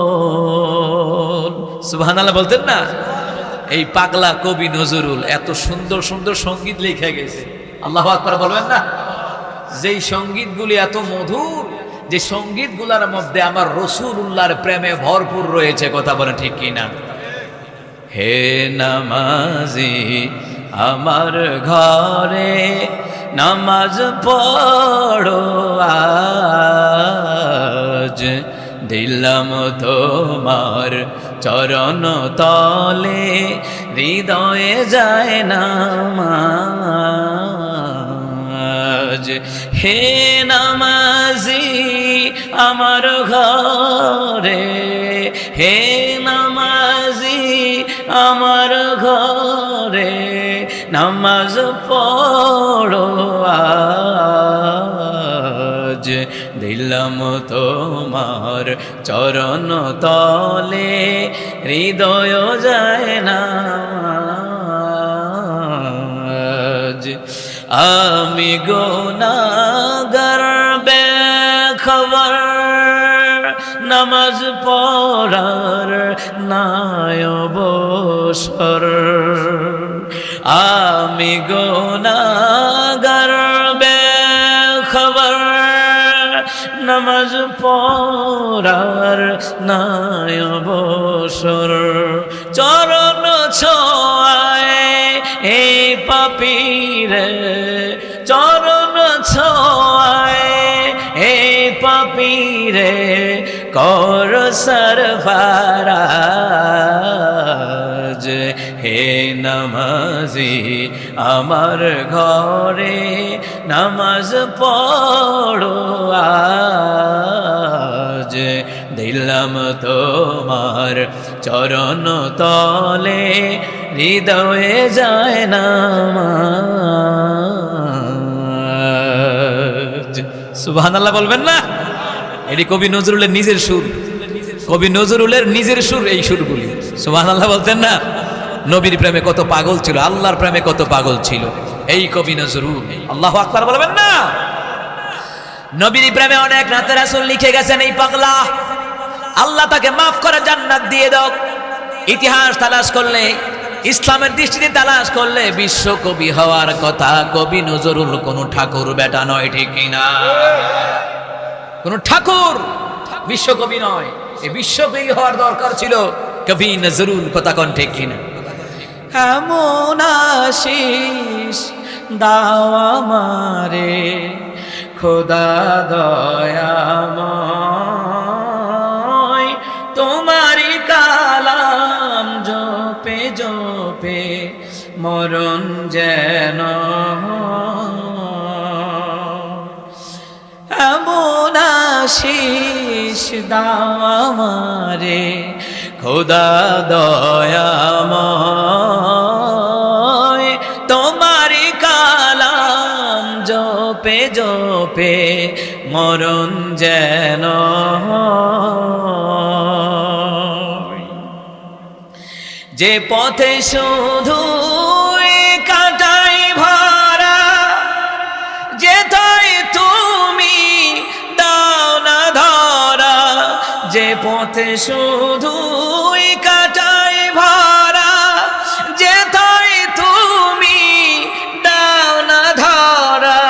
সুবহানাল্লাহ বলতেন না? এই পাগলা কবি নজরুল এত সুন্দর সুন্দর সঙ্গীত লিখে গেছে, আল্লাহু আকবার বলবেন না? যেই সঙ্গীতগুলি এত মধুর, যে সঙ্গীতগুলোর মধ্যে আমার রাসূলুল্লাহর প্রেমে ভরপুর রয়েছে, কথা বলেন ঠিক কিনা? হে নামাজি আমার ঘরে নামাজ পড়ো আজ, দিলাম তোমার চরণ তলে হৃদয়ে যায় নামাজ। হে নামাজি আমার ঘরে, হে নামাজি আমার ঘরে নামাজ পড়ো আজ, দিলাম তোমার চরণ তলে হৃদয় যায় নামাজ। আমি গুনাহগার বেখবর, নামাজ পড়ার নাই অবসর। আমি গুনাহগার বেখবর, নামাজ পড়ার নাই অবসর। চরণ ছোঁয়ায় এই পাপীরে, চরণ ছোঁয়ায় এই পাপীরে কর সরফরাজ। হে নামাজি আমার ঘরে নামাজ পড়ো আজ, দিলাম তোমার চরণ তলে হৃদয়ে যায় নামাজ। সুবহানাল্লাহ বলবেন না? এটি কবি নজরুলের নিজের সুর, কবি নজরুলের নিজের সুর এই সুরগুলি। সুবহানাল্লাহ বলতেন না? নবীর প্রেমে কত পাগল ছিল, আল্লাহর প্রেমে কত পাগল ছিল এই কবি নজরুল। আল্লাহু আকবার বলবেন না? নবীর প্রেমে অনেক রাতে রাসূল লিখে গেছেন এই পাগলা, আল্লাহ তাকে মাফ করে জান্নাত দিয়ে দাও। ইতিহাস তালাশ করলে, ইসলামের দৃষ্টিতে তালাশ করলে বিশ্ব কবি হওয়ার কথা কবি নজরুল কোন ঠাকুর বেটা নয়, ঠিক কিনা? কোন ঠাকুর বিশ্বকবি নয়, এই বিশ্বকবি হওয়ার দরকার ছিল কবি নজরুল, কথা কোন ঠিক কিনা? এমন আশিস দাও আমারে খোদা দয়াময়, তোমারি কালাম জপে জপে মরণ যেন। এমন আশিস দাও আমারে খোদা দয়াময়, তোমারি কালাম জপে জপে মরণ যেন। যে পথে শুধু কাটাই ভরা, যেথায় তুমি দাও না ধরা। যে পথে শুধু কাটাই ভরা, যেথায় তুমি দাও না ধরা।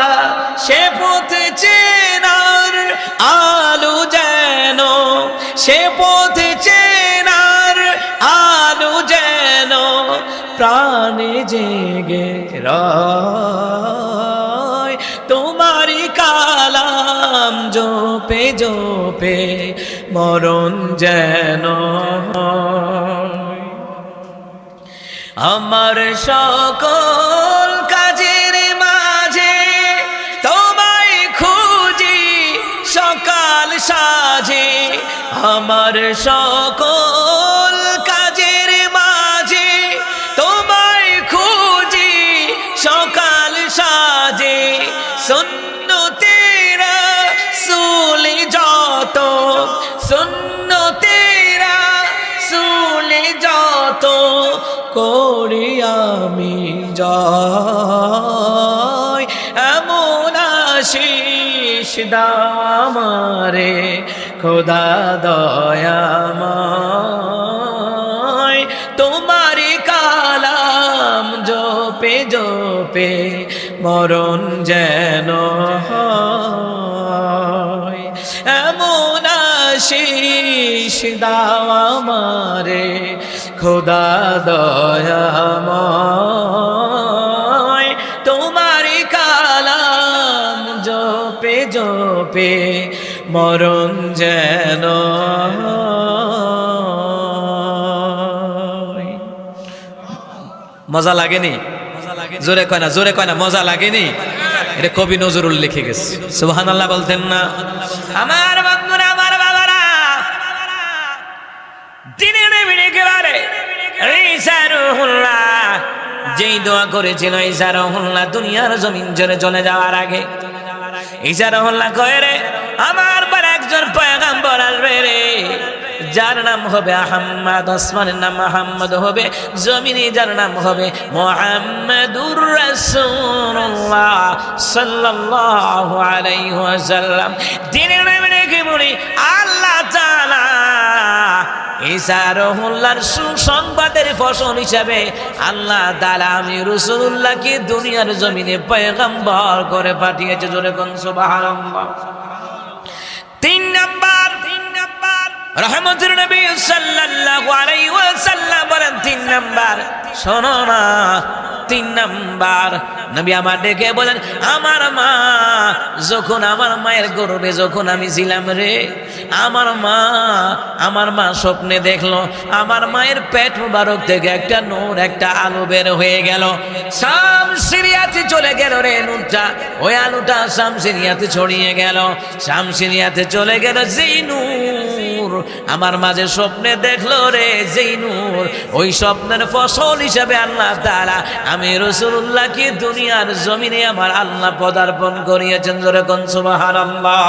সে পথে চেনার আলো যেন, সে পথে চেনার আলো যেন প্রাণে জেগে রয়। তোমারি কালাম জপে জপে মরণ যেন। আমার সকল কাজের মাঝে তোমায় খুঁজি সকাল সাজে। আমার সকল কাজের মাঝে আমি জয় এমন আশিস দাও আমারে খোদা দয়াময় তোমারি কালাম জপে জপে মরণ যেন হয় এমন আশিস দাও আমারে খোদা দয়াময় তোমারি কালাম জপে জপে মরণ যেন হয়। মজা লাগেনি? জোরে কয় না, জোরে কয় না, মজা লাগেনি? এটা কবি নজরুল লিখে গেছে। সুবহানাল্লাহ বলতেন না? আমার বন্ধুরা, আমার বাবারা, দিনের বিড়ি একেবারে ঈসা রুহুল্লাহ যেই দোয়া করেছিল ঈসা রুহুল্লাহ দুনিয়ার জমিন ছেড়ে চলে যাওয়ার আগে, ঈসা রুহুল্লাহ কয় রে আমার পর একজন পয়গম্বর আসবে রে, যার নাম হবে আহমদ, আসমানের নাম মুহাম্মদ হবে, জমিনে যার নাম হবে মুহাম্মাদুর রাসূলুল্লাহ সাল্লাল্লাহু আলাইহি ওয়াসাল্লাম। দিনের নবীকে বলি আল্লাহ তাআলা ঈসা রুহুল্লাহর সুসংবাদের ফসল হিসাবে আল্লাহ তাআলা আমি রাসূলুল্লাহকে দুনিয়ার জমিনে পয়গম্বর করে পাঠিয়েছে। জোরে কোন সুবহানাল্লাহ। তিন নাম্বার রহমতুর নবী সাল্লাল্লাহু আলাইহি ওয়াসাল্লাম বলেন, তিন নাম্বার শোনো না, তিন নাম্বার নবী আমার ডেকে বলেন আমার মা যখন আমার মায়ের গর্ভে যখন আমি ছিলাম রে, আমার মা স্বপ্নে দেখলো আমার মায়ের পেট মুবারক থেকে একটা নূর, একটা আলো বের হয়ে গেল, শামসিরিয়াতে চলে গেল রে নূরটা, ওই আলোটা শামসিরিয়াতে ছড়িয়ে গেল, শামসিরিয়াতে চলে গেল যেই নূর আমার মাঝে স্বপ্নে দেখলো রে, যেই নূর ওই স্বপ্নের ফসল হিসাবে আল্লাহ তাআলা আমি রাসূলুল্লাহকে দুনিয়ার জমিনে আমার আল্লাহ পদার্পণ করিয়েছেন। জোরে কোন সুবহানাল্লাহ।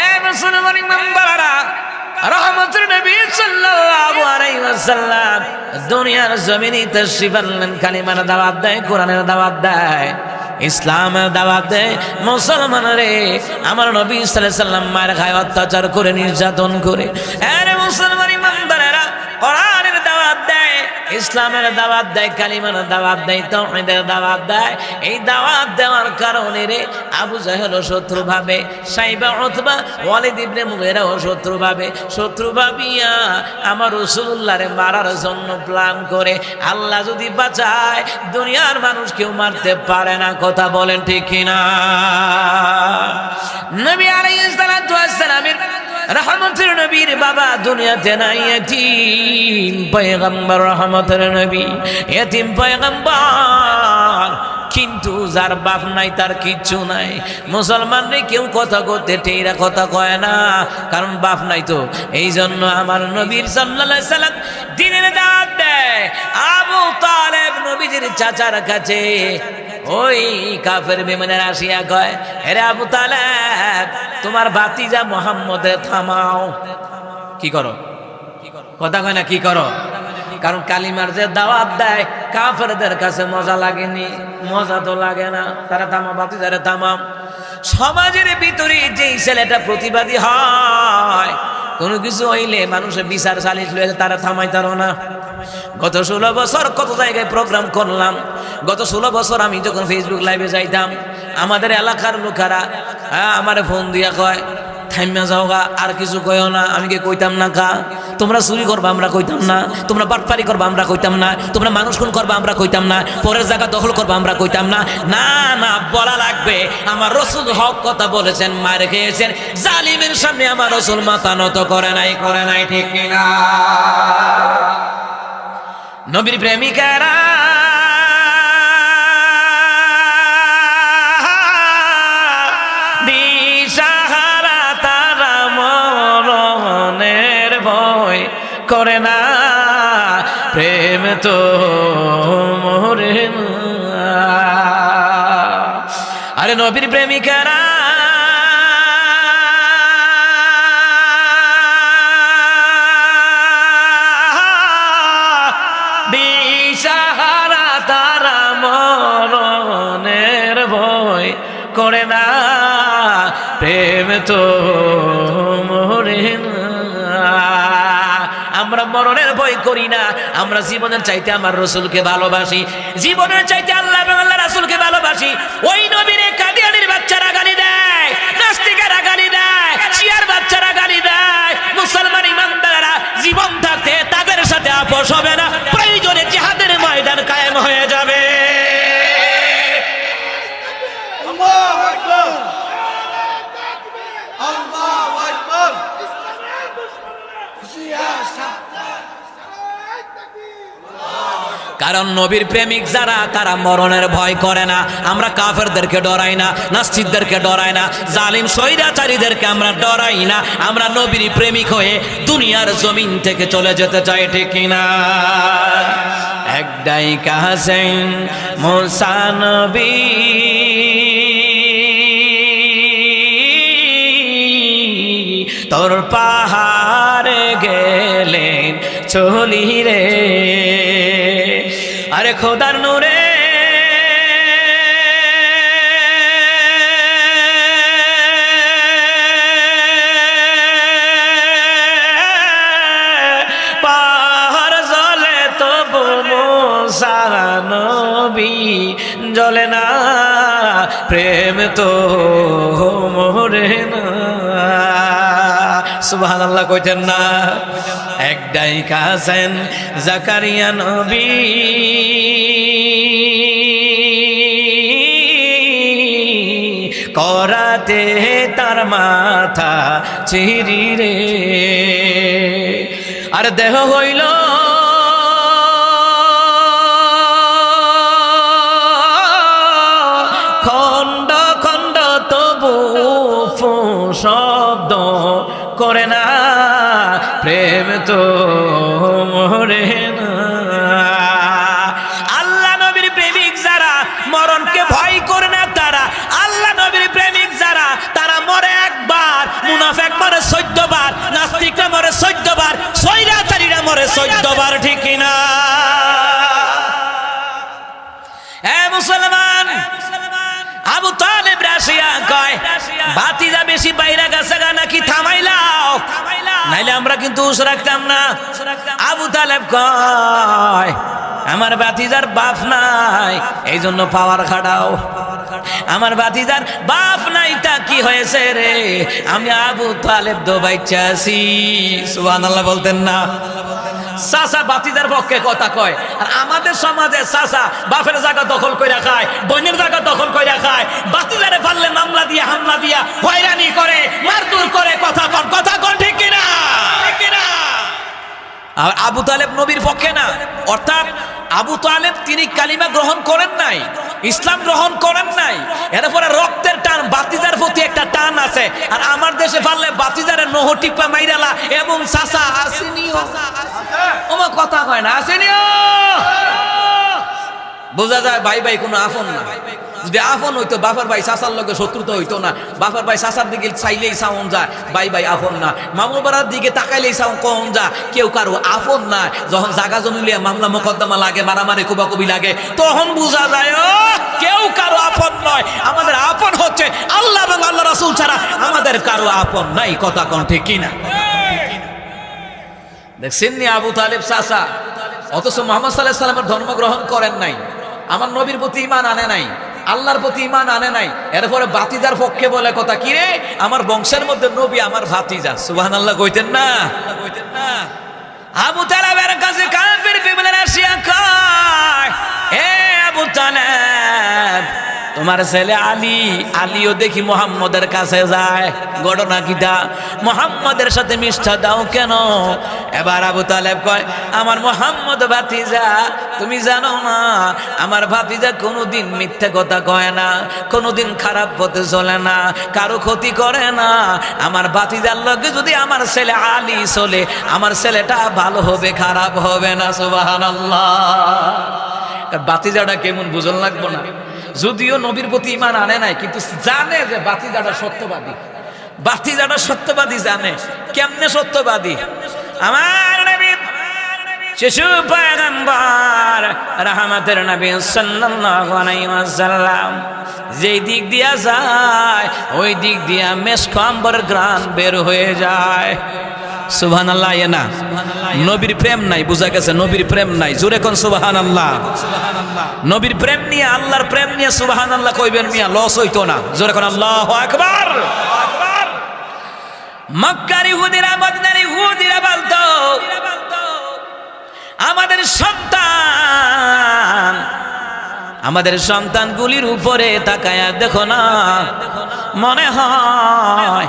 এ মুসলমান ইমানদাররা, রহমতুর নবী সাল্লাল্লাহু আলাইহি ওয়াসাল্লাম দুনিয়ার জমিনে তাশরীফ আনলেন, কালিমার দাওয়াত দেয়, কোরআনের দাওয়াত দেয়, ইসলামের দাওয়াত দেয়। মুসলমান রে, আমার নবী সাল্লাল্লাহু আলাইহি ওয়াসাল্লাম মার খায়, অত্যাচার করে, নির্যাতন করে। আরে মুসলমান ইমানদারেরা কোরআনের দাওয়াত দেয়, ইসলামের দাওয়াত দেয়, কালিমার দাওয়াত দেয়, তাওহীদের দাওয়াত দেয়। এই দাওয়াত দেওয়ার কারণে রে আবু জাহেল শত্রু ভাবে, সাইবা উতবা ওয়ালিদ ইবনে মুগীরা শত্রু ভাবিয়া আমার রাসূলুল্লাহরে মারার জন্য প্ল্যান করে। আল্লাহ যদি বাঁচায় দুনিয়ার মানুষ কেউ মারতে পারে না, কথা বলেন ঠিক কিনা? নবী আলাইহিস সালাতু ওয়াস সালামের রহমতের নবীর বাবা দুনিয়াতে নাই, এতিম পয়গম্বর রহমতের নবী, এতিম পয়গম্বর, কিন্তু যার বাপ নাই তার কিচ্ছু নাই। মুসলমানরে কেউ কথা করতে টেরা কথা কয় না, কারণ বাপ নাই তো। এই জন্য আমার নবীর সাল্লাল্লাহু আলাইহি সাল্লাম দ্বীনের দাওয়াত দেয়। আবু তালেব নবীজির চাচার কাছে ওই কাফের বেঈমানেরা আসিয়া কয়, আরে আবু তালেব তোমার ভাতিজা মুহাম্মদে থামাও। কি করো? কথা কয় না, কি করো? কারণ কালিমার যে দাওয়াত দেয় কাফেরদের কাছে মজা লাগেনি, মজা তো লাগে না। তারা থামা, ভাতিজারে থামাও। সমাজের ভিতরে যেই ছেলেটা প্রতিবাদী হয়, কোনো কিছু হইলে মানুষের বিচার সালিশ লইলে তারা থামাইতারো না। গত 16 বছর কত জায়গায় প্রোগ্রাম করলাম। গত 16 বছর আমি যখন ফেসবুক লাইভে যাইতাম, আমাদের এলাকার লোকেরা আমার ফোন দিয়া কয়, থাইমা যাওগা, আর কিছু কইও না। আমি কি কইতাম না কা? তোমরা চুরি করবা আমরা কইতাম না, তোমরা বাটপারি করবা আমরা কইতাম না, তোমরা মানুষ খুন করবা আমরা কইতাম না, পরের জায়গা দখল করবা আমরা কইতাম না। না না, বলা লাগবে। আমার রাসূল হক কথা বলেছেন, মার খেয়েছেন, জালিমের সামনে আমার রাসূল মাথা নত করে নাই, ঠিক কিনা? নবীর প্রেমিকারা দিশাহারা, তারা মরণের ভয় করে না, প্রেম তো মোরে। আরে নবীর প্রেমিকারা দিশাহারা, করে না, প্রেম তো মরে না। আমরা মরণের ভয় করি না, আমরা জীবনের চাইতে আমার রাসূলকে ভালোবাসি, জীবনের চাইতে আল্লাহ এবং আল্লাহ রাসূলকে ভালোবাসি। ওই নবীরে কাদিয়ানীর বাচ্চারা গালি দেয়, নাস্তিকেরা গালি দেয়, শিয়ার বাচ্চারা গালি দেয়, মুসলমান ইমানদাররা জীবন থাকতে তাদের সাথে আপোষ হবে না, প্রয়োজনে জিহাদের ময়দান কায়েম হয়ে যাবে। কারণ নবীর প্রেমিক যারা তারা মরণের ভয় করে না। আমরা কাফেরদেরকে ডরাই না, নাস্তিকদেরকে ডরাই না, জালিম স্বৈরাচারীদেরকে আমরা ডরাই না। আমরা নবীর প্রেমিক হয়ে দুনিয়ার জমিন থেকে চলে যেতে চাই, ঠিক কিনা? একটাই কাহাসেন মুসা নবী, তোর পাহাড়ে গেলেন চলি রে, আরে খোদার নূরে পাহাড় জ্বলে তবু মুসা নবী জ্বলে না, প্রেম তো মরে না। সুবহানাল্লাহ কইতেন না? একটাই কাছেন জাকারিয়া নবী, করাতে তার মাথা চিরি রে, আর দেহ হইল খণ্ড খণ্ড, তবু শব্দ করে না, প্রেম তো মরে না। আল্লাহ নবীর প্রেমিক যারা মরণকে ভয় করে না, তারা আল্লাহ নবীর প্রেমিক যারা তারা মরে একবার, মুনাফিক মরে 14 বার, নাস্তিকরা মরে 14 বার, স্বৈরাচারীরা মরে 14 বার, ঠিক কিনা? হে মুসলমান, আবু তালেব রাশিয়া কয় বাতিজা বেশি বাইরা গেছে নাকি থামাইলাও, নাইলে আমরা কিন্তু উস রাখতাম না। আবু তালেব কয় আমার বাতিজার বাপ নাই, এই জন্য পাওয়ার খাটাও। আমার বাতিজার বাপ নাই তা কি হয়েছে রে, আমি আবু তালেব দো বাচ্চা আছি। সুবহানাল্লাহ বলতেন না? চাচা বাতিজার পক্ষে কথা কয়, আর আমাদের সমাজে চাচা বাপের জায়গা দখল করে খায়, বোনের জায়গা দখল করে খায়, বাতিজারে পারলে মামলা দিয়া হামলা দিয়া হয়রানি করে, মারধর করে, কথা কন, ঠিক কিনা? আর আবু তালেব নবীর পক্ষে না, অর্থাৎ আবু তালেব তিনি কালিমা গ্রহণ করেন নাই, ইসলাম গ্রহণ করেন নাই, এরপরে রক্তের টান, বাতিজার প্রতি একটা টান আছে। আর আমার দেশে পারলে বাতিজারের নোহ টিপা মাইরালা এবং চাচা আসেনিও, ওমা কথা কয় না, আসেনিও, বোঝা যায় ভাই ভাই কোনো আপন না। যদি আপন হইতো বাপের ভাই চাচার লগে শত্রুতা হইতো না, বাপের ভাই চাচার দিকে চাইলেই সাউন যায়, ভাই ভাই আপন না। মামুর বাড়ার দিকে তাকাইলেই সাউন কম যায়, কেউ কারো আপন না। যখন জাগা জমি লিয়ে মামলা মোকদ্দমা লাগে, মারামারি কুবাকুবি লাগে, তখন বোঝা যায় কেউ কারো আপন নয়। আমাদের আপন হচ্ছে আল্লাহ এবং আল্লাহ রাসূল ছাড়া আমাদের কারো আপন নাই, কথা কোন ঠিক কিনা? দেখছেন নি আবু তালেব চাচা, অথচ মুহাম্মদ সাল্লাল্লাহু আলাইহি ওয়াসাল্লামের ধর্ম গ্রহণ করেন নাই, আমার নবীর প্রতি ঈমান আনে নাই, আল্লাহর প্রতি ঈমান আনে নাই, এরপরে বাতিজার পক্ষে বলে কথা, কি রে আমার বংশের মধ্যে নবী আমার ভাতিজা। সুবহানাল্লাহ কইতেন না? আবু তালেবের কাছে কাফির বিবলে রাশিয়া কয়, হে আবু তালেব, তোমার ছেলে আলী, আলীও দেখি মুহাম্মদের কাছে যায়, ঘটনা কিটা? মুহাম্মদের সাথে মিষ্টা দাও কেন? এবার আবু তালেব কয়, আমার মুহাম্মদ ভাতিজা, তুমি জানো না আমার ভাতিজা কোনোদিন মিথ্যে কথা কয় না, কোনোদিন খারাপ পথে চলে না, কারো ক্ষতি করে না। আমার ভাতিজার লগে যদি আমার ছেলে আলী চলে, আমার ছেলেটা ভালো হবে, খারাপ হবে না। সুবহানাল্লাহ। ভাতিজাটা কেমন বুঝন লাগবো না? যদিও নবীর প্রতি ঈমান আনে নাই, কিন্তু জানে যে ভাতিজাটা সত্যবাদী, ভাতিজাটা সত্যবাদী জানে। কেমনে সত্যবাদী? আমার নবী শিশু পয়গম্বর রহমতের নবী সাল্লাল্লাহু আলাইহি ওয়াসাল্লাম যেই দিক দিয়া যায় ওই দিক দিয়া মেশক আম্বরের ঘ্রাণ বের হয়ে যায়। সুবহানাল্লাহ। না নবীর প্রেম নাই, বুঝা গেছে নবীর প্রেম নাই। জোরে কোন সুবহানাল্লাহ। নবীর প্রেম নিয়ে আল্লাহর প্রেম নিয়ে সুবহানাল্লাহ কইবেন মিয়া, লস হইতো না। জোরে কোন আল্লাহু আকবার। মক্কার ইহুদিরা মদিনার ইহুদিরা বলতো আমাদের সন্তানগুলির উপরে তাকায়া দেখো না, মনে হয়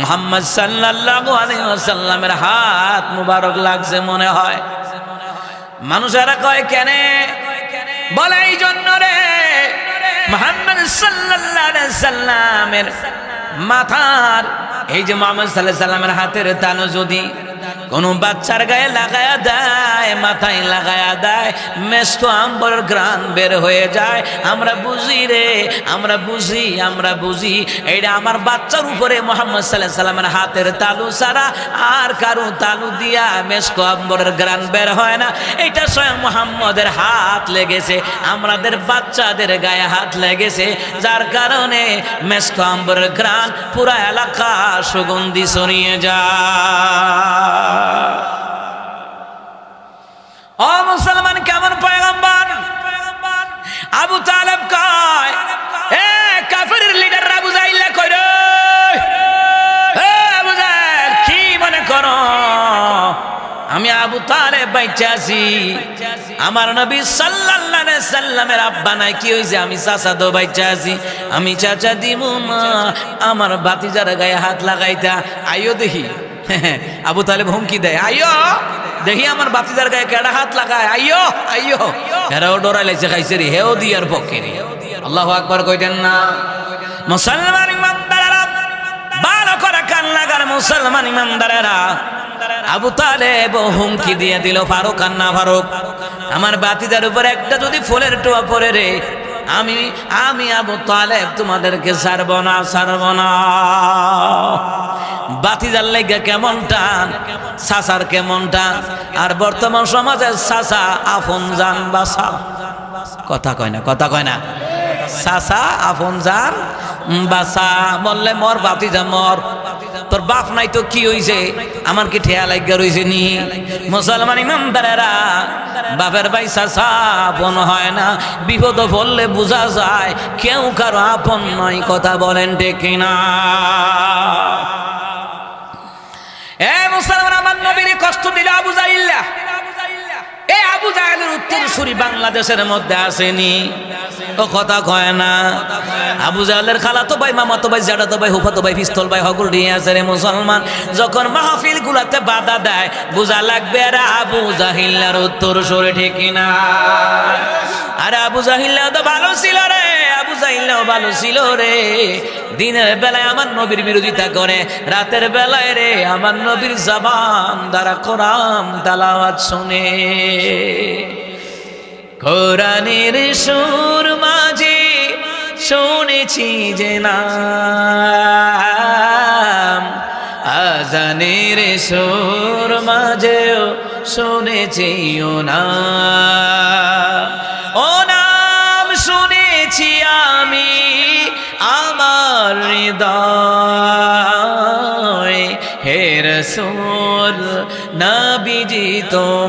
মুহাম্মদ সাল্লাল্লাহু আলাইহি ওয়াসাল্লামের হাত মুবারক লাগছে মনে হয়। মানুষেরা কয় কেনে? বলে এই জন্য রে, মুহাম্মদ সাল্লাল্লাহু আলাইহি ওয়াসাল্লামের মাথার এই যে মুহাম্মদ সাল্লাল্লাহু আলাইহি ওয়াসাল্লামের হাতের তালু যদি কোন বাচ্চার গায়ে লাগায়া দেয়, মাথায় লাগায়া দেয়, মেশক আম্বরের ঘ্রাণ বের হয়ে যায়। আমরা বুঝি রে, আমরা বুঝি এইটা আমার বাচ্চার উপরে মুহাম্মদ সাল্লাল্লাহু আলাইহি ওয়াসাল্লামের হাতের তালু ছাড়া আর কারো তালু দিয়া মেশক আম্বরের ঘ্রাণ বের হয় না। এটা স্বয়ং মুহাম্মদের হাত লেগেছে, আমাদের বাচ্চাদের গায়ে হাত লেগেছে, যার কারণে মেশক আম্বরের ঘ্রাণ পুরা এলাকা সুগন্ধি ছড়িয়ে যায়। ও মুসলমান, কেমন পয়গম্বর? আবু তালেব কয়, এ কাফেরের লিডার আবু জাহিল কই রে? এ আবু জাহিল কি মনে করো আমি আবু তালেব বাইচা আছি? আমার নবী সাল্লাল্লাহু আলাইহি সাল্লামের আব্বা নাই, কি হইছে? আমি চাচা দো বাইচা আছি, আমি চাচা দিমু না আমার ভাতিজার গায়ে হাত লাগাইতা। আইও দেখি। আবু তালেব হুমকি দেয়, আইও দেখি আমার বাতিজার গায়ে কেডা হাত লাগায়, আইও আইও। হেরাও ডরাই লাইছে খাইছে রে, হেও দিয়ার পক্ষে রে। আল্লাহু আকবার কইতেন না। মুসলমান ইমানদারেরা, ভালো করে কান লাগার মুসলমান ইমানদারেরা, আবু তালেব হুমকি দিয়ে দিল, ফারুক আর না ফারুক, আমার বাতিজার উপর একটা যদি ফুলের টোয়া পড়ে রে, আমি আবু তালেব তোমাদেরকে ছাড়ব না। বাতিজার লেগে কেমন টান, চাচার কেমন টান। আর বর্তমান সমাজে চাচা আপন জান বাসা, কথা কয় না। চাচা আপন জান বাসা, বললে মর বাতিজা মর, তোর বাপ নাই তো কি হইছে, আমার কি ঠেয়া লাগিয়া রইছে নি? মুসলমান ইমানদারেরা, বাপের ভাই চাচা আপন হয় না, বিপদ পড়লে বোঝা যায় কেউ কারো আপন নয়। কথা বলেন ঠিক কিনা? এ মুসলমান, আমার নবীর কষ্ট দিল আবু জাহিল। এই আবু জাহিলের উত্তরসূরি বাংলাদেশের মধ্যে আসেনি, ও কথা কয় না। আবু জাহিলের খালাতো ভাই, মামাতো ভাই, জ্যাঠাতো ভাই, ফুফাতো ভাই, পিস্তল ভাই হগুল নিয়ে আছে রে মুসলমান। যখন মাহফিল গুলাতে বাধা দেয়, বোঝা লাগবে এরা আবু জাহিলের উত্তরসূরি, ঠিক কিনা? আরে আবু জাহিল তো ভালো ছিল রে, আবু জাহিল ভালো ছিল রে। দিনের বেলায় আমার নবীর বিরোধিতা করে, রাতের বেলায় রে আমার নবীর জবান দ্বারা কোরআন তেলাওয়াত শুনে। কোরআনের সুর মাঝে শুনেছি যে নাম, আজানের সুর মাঝেও শুনেছি ও নাম, ও নাম শুনেছি আমি আমার হৃদয়। হে রাসূল নবীজি তোমায়,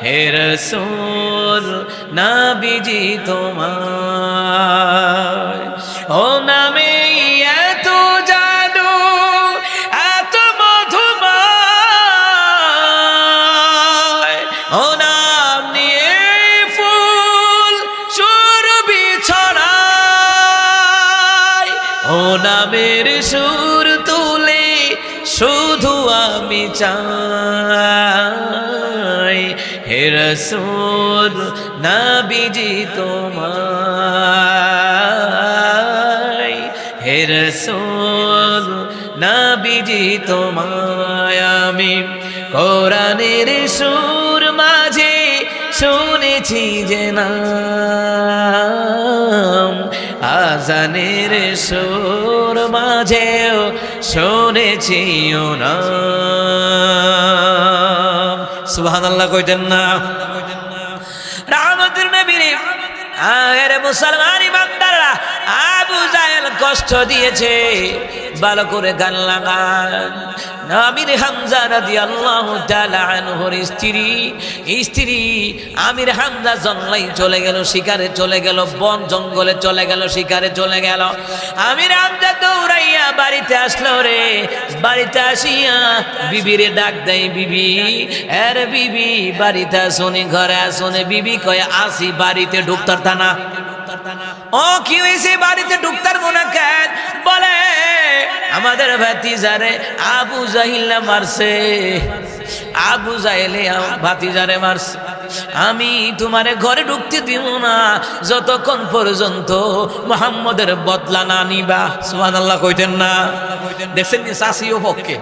হে রাসূল নবীজি তোমায়। ও নামে এত জাদু, এত মধুময়, ও নাম নিয়ে ফুল সুরভি ছড়ায়। ও নামের সুর তুলে শুধু আমি চাই, হে রাসূল নবীজি তোমায়, হে রাসূল নবীজি তোমায়। আমি কোরআনের সুর মাঝে শুনেছি যে নাম, আজানের সুর মাঝেও শুনেছি নাম। সুবহানাল্লাহ কইতেন না? রাহমাতুল নবী রে, আরে মুসলমান ইমানদাররা, আবু জাহেল কষ্ট দিয়েছে, ভালো করে গান লাগান। আমির হামজা রাদিয়াল্লাহু তাআলা আনহুর স্ত্রী আমির হামজা জঙ্গলে চলে গেল, শিকারে চলে গেল, বন জঙ্গলে চলে গেল, শিকারে চলে গেল। আমির হামজা দৌড়াইয়া বাড়িতে আসলো রে। বাড়িতে আসিয়া বিবিরে ডাক দেয়, বিবি, এর বিবি বাড়িতে আসুনি, ঘরে আসুনি। বিবি কয় আসি, বাড়িতে ঢুকতার থানা। ও কি হয়েছে, বাড়িতে ঢুকতার মনে কেন? বলে আমাদের ভাতিজারে আবু জাহিল্লা মারছে, আবু জাহেলে ভাতিজারে মারছে। আমি তোমারে ঘরে ঢুকতে দিব না যতক্ষণ পর্যন্ত মুহাম্মদের বদলা না নিবা। সুবহানাল্লাহ কইতেন না? দেখছেন নি, শাসিও পক্ষে,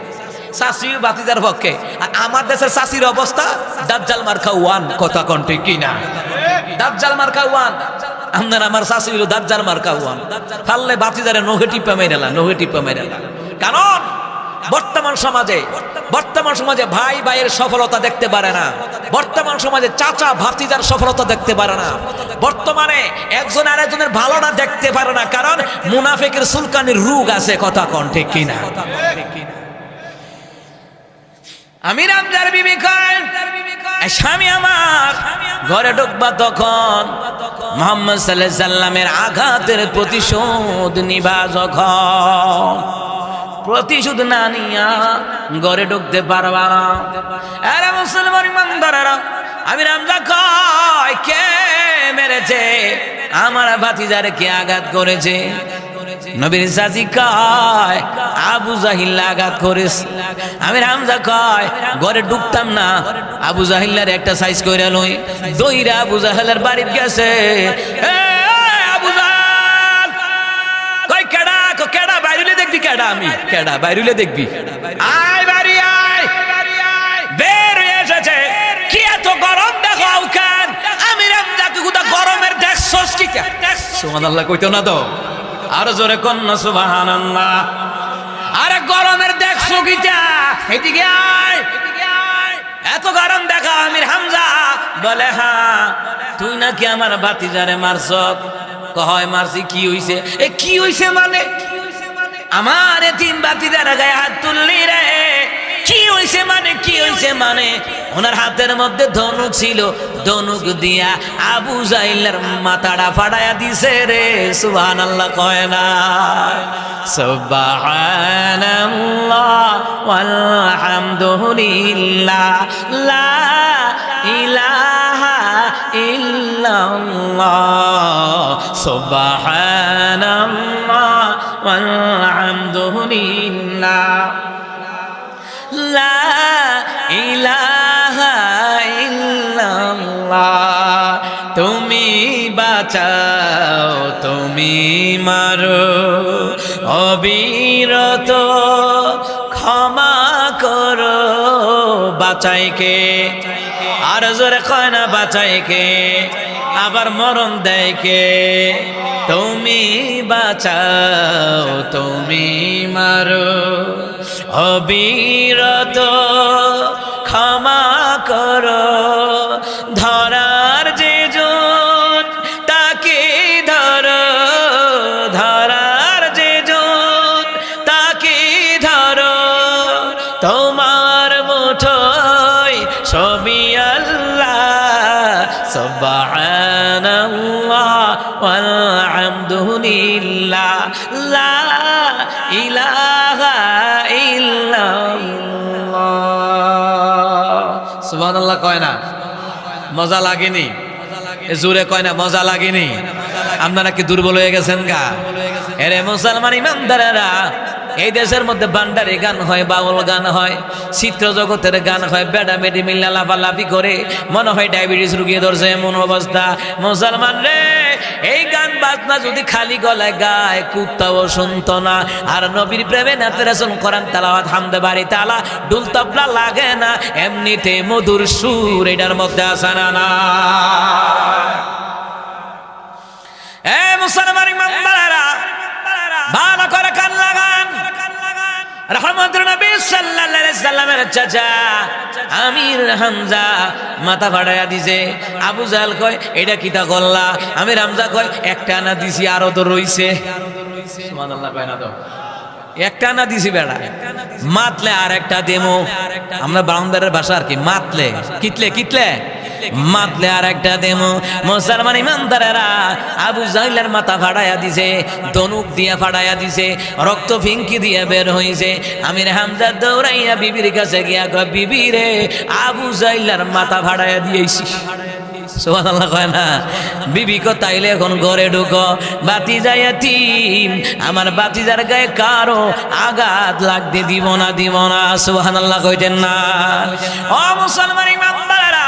শাসিও ভাতিজার পক্ষে। আর আমার দেশের শাসির অবস্থা দাজ্জাল মার্কা ওয়ান। কথা কোন ঠিক কিনা? দাজ্জাল মার্কা ওয়ান। আপনার আমার শাসি হলো দাজ্জাল মার্কা ওয়ান। ফাললে ভাতিজারে নহে টিপা মেরেলা, নহে টিপা মেরেলা। কারণ বর্তমান সমাজে ভাই ভাইয়ের সফলতা দেখতে পারে না। বর্তমান সমাজে চাচা ভাতিজার সফলতা দেখতে পারে না। বর্তমানে একজন আরেকজনের ভালোটা দেখতে পারে না, কারণ মুনাফিকের সুলকানির রোগ আছে। কথা কোন ঠিক কিনা? আমির হামজার বিবি কয়, স্বামী আমার ঘরে ঢুকবা তখন মুহাম্মদ সাল্লাল্লাহু আলাইহি সাল্লামের আঘাতের প্রতিশোধ নিবা। যখন প্রতিশোধ না নিয়া ঘরে ঢুকতে পারবা না। আরে মুসলমান ইমানদারেরা, আমির হামজা কয়, কে মেরেছে আমার ভাতিজারে? কে আঘাত করেছে? নবীর চাচি কয়, আবু জাহিল আঘাত করেছে। আমির হামজা কয়, ঘরে ঢুকতাম না, আবু জাহিল্লার একটা সাইজ কইরা লই। দইরা আবু জাহেলের বাড়িতে গেছে। আবু জাহেল কয়, কেডা? কেডা বাইরে দেখবি? কেডা? আমি কেডা বাইরে দেখবি? আয় বাড়ি আয়। বের হয়ে এসেছে। কি এত গরম দেখাও কেন? আমির হামজা কি গুদা গরমের দেখছস কি? সুবহানাল্লাহ কইতো না তো? আর জোরে কন্যা সুবহানাল্লাহ। আরে গরমের দেখছো কিটা? এদিকে আয়। এত গরম দেখা আমির হামজা বলে, হ্যাঁ তুই নাকি আমার ভাতিজারে মারছ? কয় মারছি। কি হইছে? এ কি হইছে মানে? আমার এতিম ভাতিজার গায়ে হাত তুললি রে। কি হইছে মানে? কি হইছে মানে? ওনার হাতের মধ্যে ধনুক ছিল, ধনুক দিয়া আবু জাহিলের মাথাটা ফাড়ায়া দিছে রে। সুবহানাল্লাহ কয় না? সুবহানাল্লাহ ওয়ালহামদুলিল্লাহ লা ইলাহা ইল্লাল্লাহ। সুবহানাল্লাহ ওয়ালহামদুলিল্লাহ লা ইলাহা ইল্লাল্লাহ। তুমি বাঁচাও, তুমি মারো, অবিরত ক্ষমা করো। বাঁচাই কে? আর জোরে কয় না, বাঁচাই কে? আবার মরণ দেয় কে? তুমি বাঁচাও, তুমি মারো, অবিরত ক্ষমা করো। ধরার যে জন তাকে ধরো, ধরার যে জন তাকে ধরো। তোমার মুঠোয় সবই আল্লাহ। সুবহানাল্লাহ ওয়ালহামদুলিল্লাহ লা ইলাহা ইল্লাল্লাহ। সুবহানাল্লাহ কয় না? মজা লাগেনি? জোরে কয় না মজা লাগেনি? আপনারা কি দুর্বল হয়ে গেছেন গা? এরে মুসলমান ইমানদারেরা, এই দেশের মধ্যে ভান্ডারি গান হয়, বাউল গান হয়, চিত্র জগতের গান হয়, বেডা বেডি মিল্লা লাফালাফি করে, মনে হয় ডায়াবেটিস রুগী ধরছে এমন অবস্থা। মুসলমান রে, এই গান বাজনা যদি খালি গলায় গায়, কুত্তাও শুনতো না। আর নবীর প্রেমে নাতে রাসূল কোরআন তেলাওয়াত হামদে বাড়ি তালা ডুল তবলা লাগে না, এমনিতে মধুর সুর এটার মধ্যে আসে না। এ মুসলমান ইমানদারেরা ভালো করে কান লাগান। রহমতুল নবী সাল্লাল্লাহু আলাইহি সাল্লামের চাচা আমির হামজা মাথা ফাড়াইয়া দিছে। আবু জাহেল কয় এটা কিতা করলা? আমির হামজা কয় একটা না দিছি আরো তো রইছে। সুবহানাল্লাহ কয় না তো একটা না দিছি বেড়া, মাতলে আর একটা দেমো। আমরা বাউন্ডারের ভাষা আর কি, মাতলে কিতলে কিতলে মাতলে আর একটা দেমো। মুসলমান ইমানদারেরা আবু জাহেলের মাথা ফাড়াইয়া দিছে, ধনুক দিয়া ফাড়াইয়া দিছে, রক্ত ফিঙ্কি দিয়ে বের হইছে। আমির হামজা দৌড়াইয়া বিবির কাছে গিয়া কয় বিবি রে আবু জাহেলের মাথা ফাড়াইয়া দিয়েছি। সুবহানাল্লাহ কয় না? বিবি কো তাইলে এখন ঘরে ঢুকো, বাতিজা এতিম, আমার বাতিজার গায়ে কারো আঘাত লাগতে দিব না দিব না। সুবহানাল্লাহ কইতেন না? ও মুসলমান ইমানদারেরা,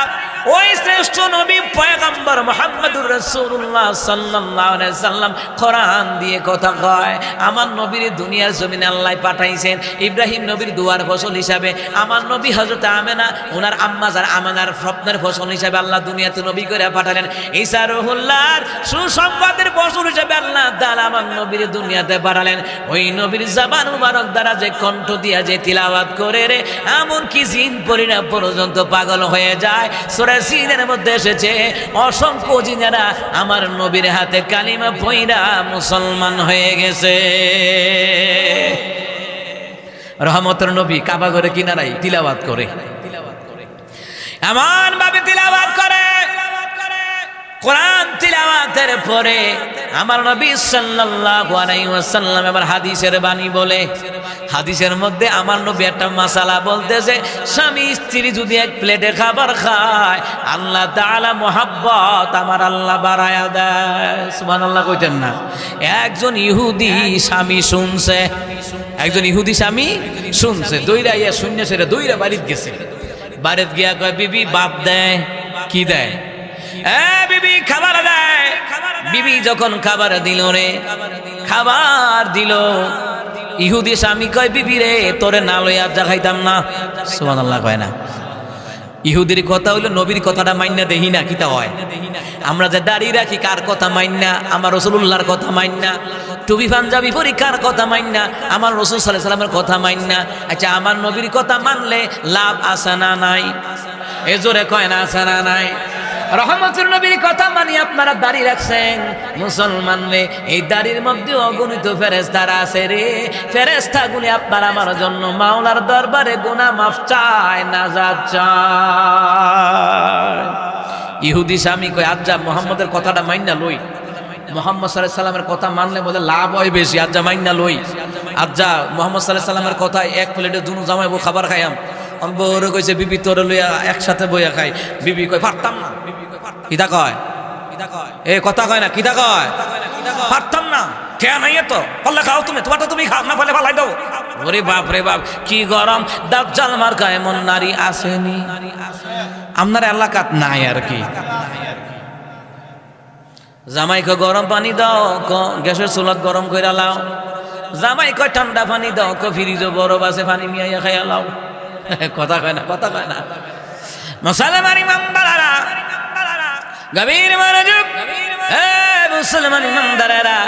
ওই শ্রেষ্ঠ নবী পয়গম্বর মুহাম্মদুর রাসূলুল্লাহ সাল্লাল্লাহু আলাইহি সাল্লাম কোরআন দিয়ে কথা কয়। আমার নবীর দুনিয়ার জমিনে আল্লাহ পাঠাইছেন ইব্রাহিম নবীর দুয়ার ফসল হিসাবে। আমার নবী হযরত আমেনা ওনার আম্মা যার আমানার স্বপ্নের ফসল হিসাবে আল্লাহ দুনিয়াতে নবী করে পাঠালেন। ঈসা রুহুল্লাহর সুসংবাদের ফসল হিসাবে আল্লাহ তাআলা আমার নবীর দুনিয়াতে পাঠালেন। ওই নবীর জবান মুবারক দ্বারা যে কণ্ঠ দিয়া যে তিলাওয়াত করে রে, এমন কি জিন পরিনা পর্যন্ত পাগল হয়ে যায়। সূরা সিনের মধ্যে এসেছে অসংখ্য জিনেরা আমার নবীর হাতে কালিমা পয়রা মুসলমান হয়ে গেছে। রহমতের নবী কাবা ঘরে কিনারাই তিলাওয়াত করে, এমন ভাবে তিলাওয়াত করে। কোরআন তিলাওয়াতের পরে আমার নবী সাল্লাল্লাহু আলাইহি ওয়াসাল্লাম এবার হাদিসের বাণী বলে। হাদিসের মধ্যে আমার নবী একটা মাসালা বলতেছে, স্বামী স্ত্রী যদি এক প্লেটে খাবার খায় আল্লাহ তাআলা মুহাব্বত আমার আল্লাহ বাড়ায়া দেয়। সুবহানাল্লাহ কইতেন না? একজন ইহুদি স্বামী শুনছে, একজন ইহুদি স্বামী শুনছে, দইরা ইয়া শূন্য সেরে দইরা বাড়িতে গেছে। বাড়িতে গিয়া কয় বিবি বাপ দেয় কি দেয়? বিবি খাবার দেয়। বিবি যখন খাবার দিল রে, খাবার দিল, ইহুদি স্বামী কয় বিবি রে তোরে না লইয়া যা খাইতাম না। সুবহানাল্লাহ কয় না? ইহুদির কথা হইলো নবীর কথাটা মাইন্না দেহি না, কিতা হয়? আমরা যে দাড়ি রাখি কার কথা মাইন্না? আমার রাসূলুল্লাহর কথা মাইন্না। টুপি পাঞ্জাবি পরি কার কথা মাইন্না? আমার রাসূল সাল্লাল্লাহু আলাইহি সাল্লামের কথা মাইন্না। আচ্ছা আমার নবীর কথা মানলে লাভ আছে না নাই? এ জোরে কয় না আছে না নাই? রহমতুল নবীর কথা মানি আপনারা দাড়ি রাখছেন মুসলমান রে, এই দাড়ির মধ্যে অগণিত ফেরেশতারা আছে রে। ফেরেশতাগুলি আপনার আমার জন্য মাওলার দরবারে গুনাহ মাফ চায়, নাজাত চায়। ইহুদি স্বামী কয় আজ্জা মুহাম্মদের কথাটা মাইন্না লই, মুহাম্মদ সাল্লাল্লাহু আলাইহি সাল্লামের কথা মানলে বলে লাভ হয় বেশি, আজ্জা মাইন্না লই। আজ্জা মুহাম্মদ সাল্লাল্লাহু আলাইহি সাল্লামের কথা এক প্লেটে দুনো জামাইবো খাবার খাইয়াম। বউরে কইছে বিবি তোরে লইয়া একসাথে বইয়া খাই। বিবি কয় পারতাম না। কিতা কয়? এ কথা কয় না, কিতা কয়? পারতাম না। খেয়া নাই তো পাল্লা খাও তুমি, তোমারটা তুমি খাও না, পারলে পালাই দাও। ওরে বাপ রে বাপ, কি গরম! দাজ্জাল মার্কা এমন নারী আসেনি আপনার এলাকাত নাই আর কি। জামাইকে গরম পানি দাও, গ্যাসের চুলাত গরম কইরা লাও। জামাই কয় ঠান্ডা পানি দাও, ফ্রিজে বরফ আছে পানি মিয়াইয়া খাইয়া লাও। কথা কয় না, কথা কয় না? মুসলমান ইমানদারেরা গভীর মনোযোগ। মুসলমান ইমানদারেরা,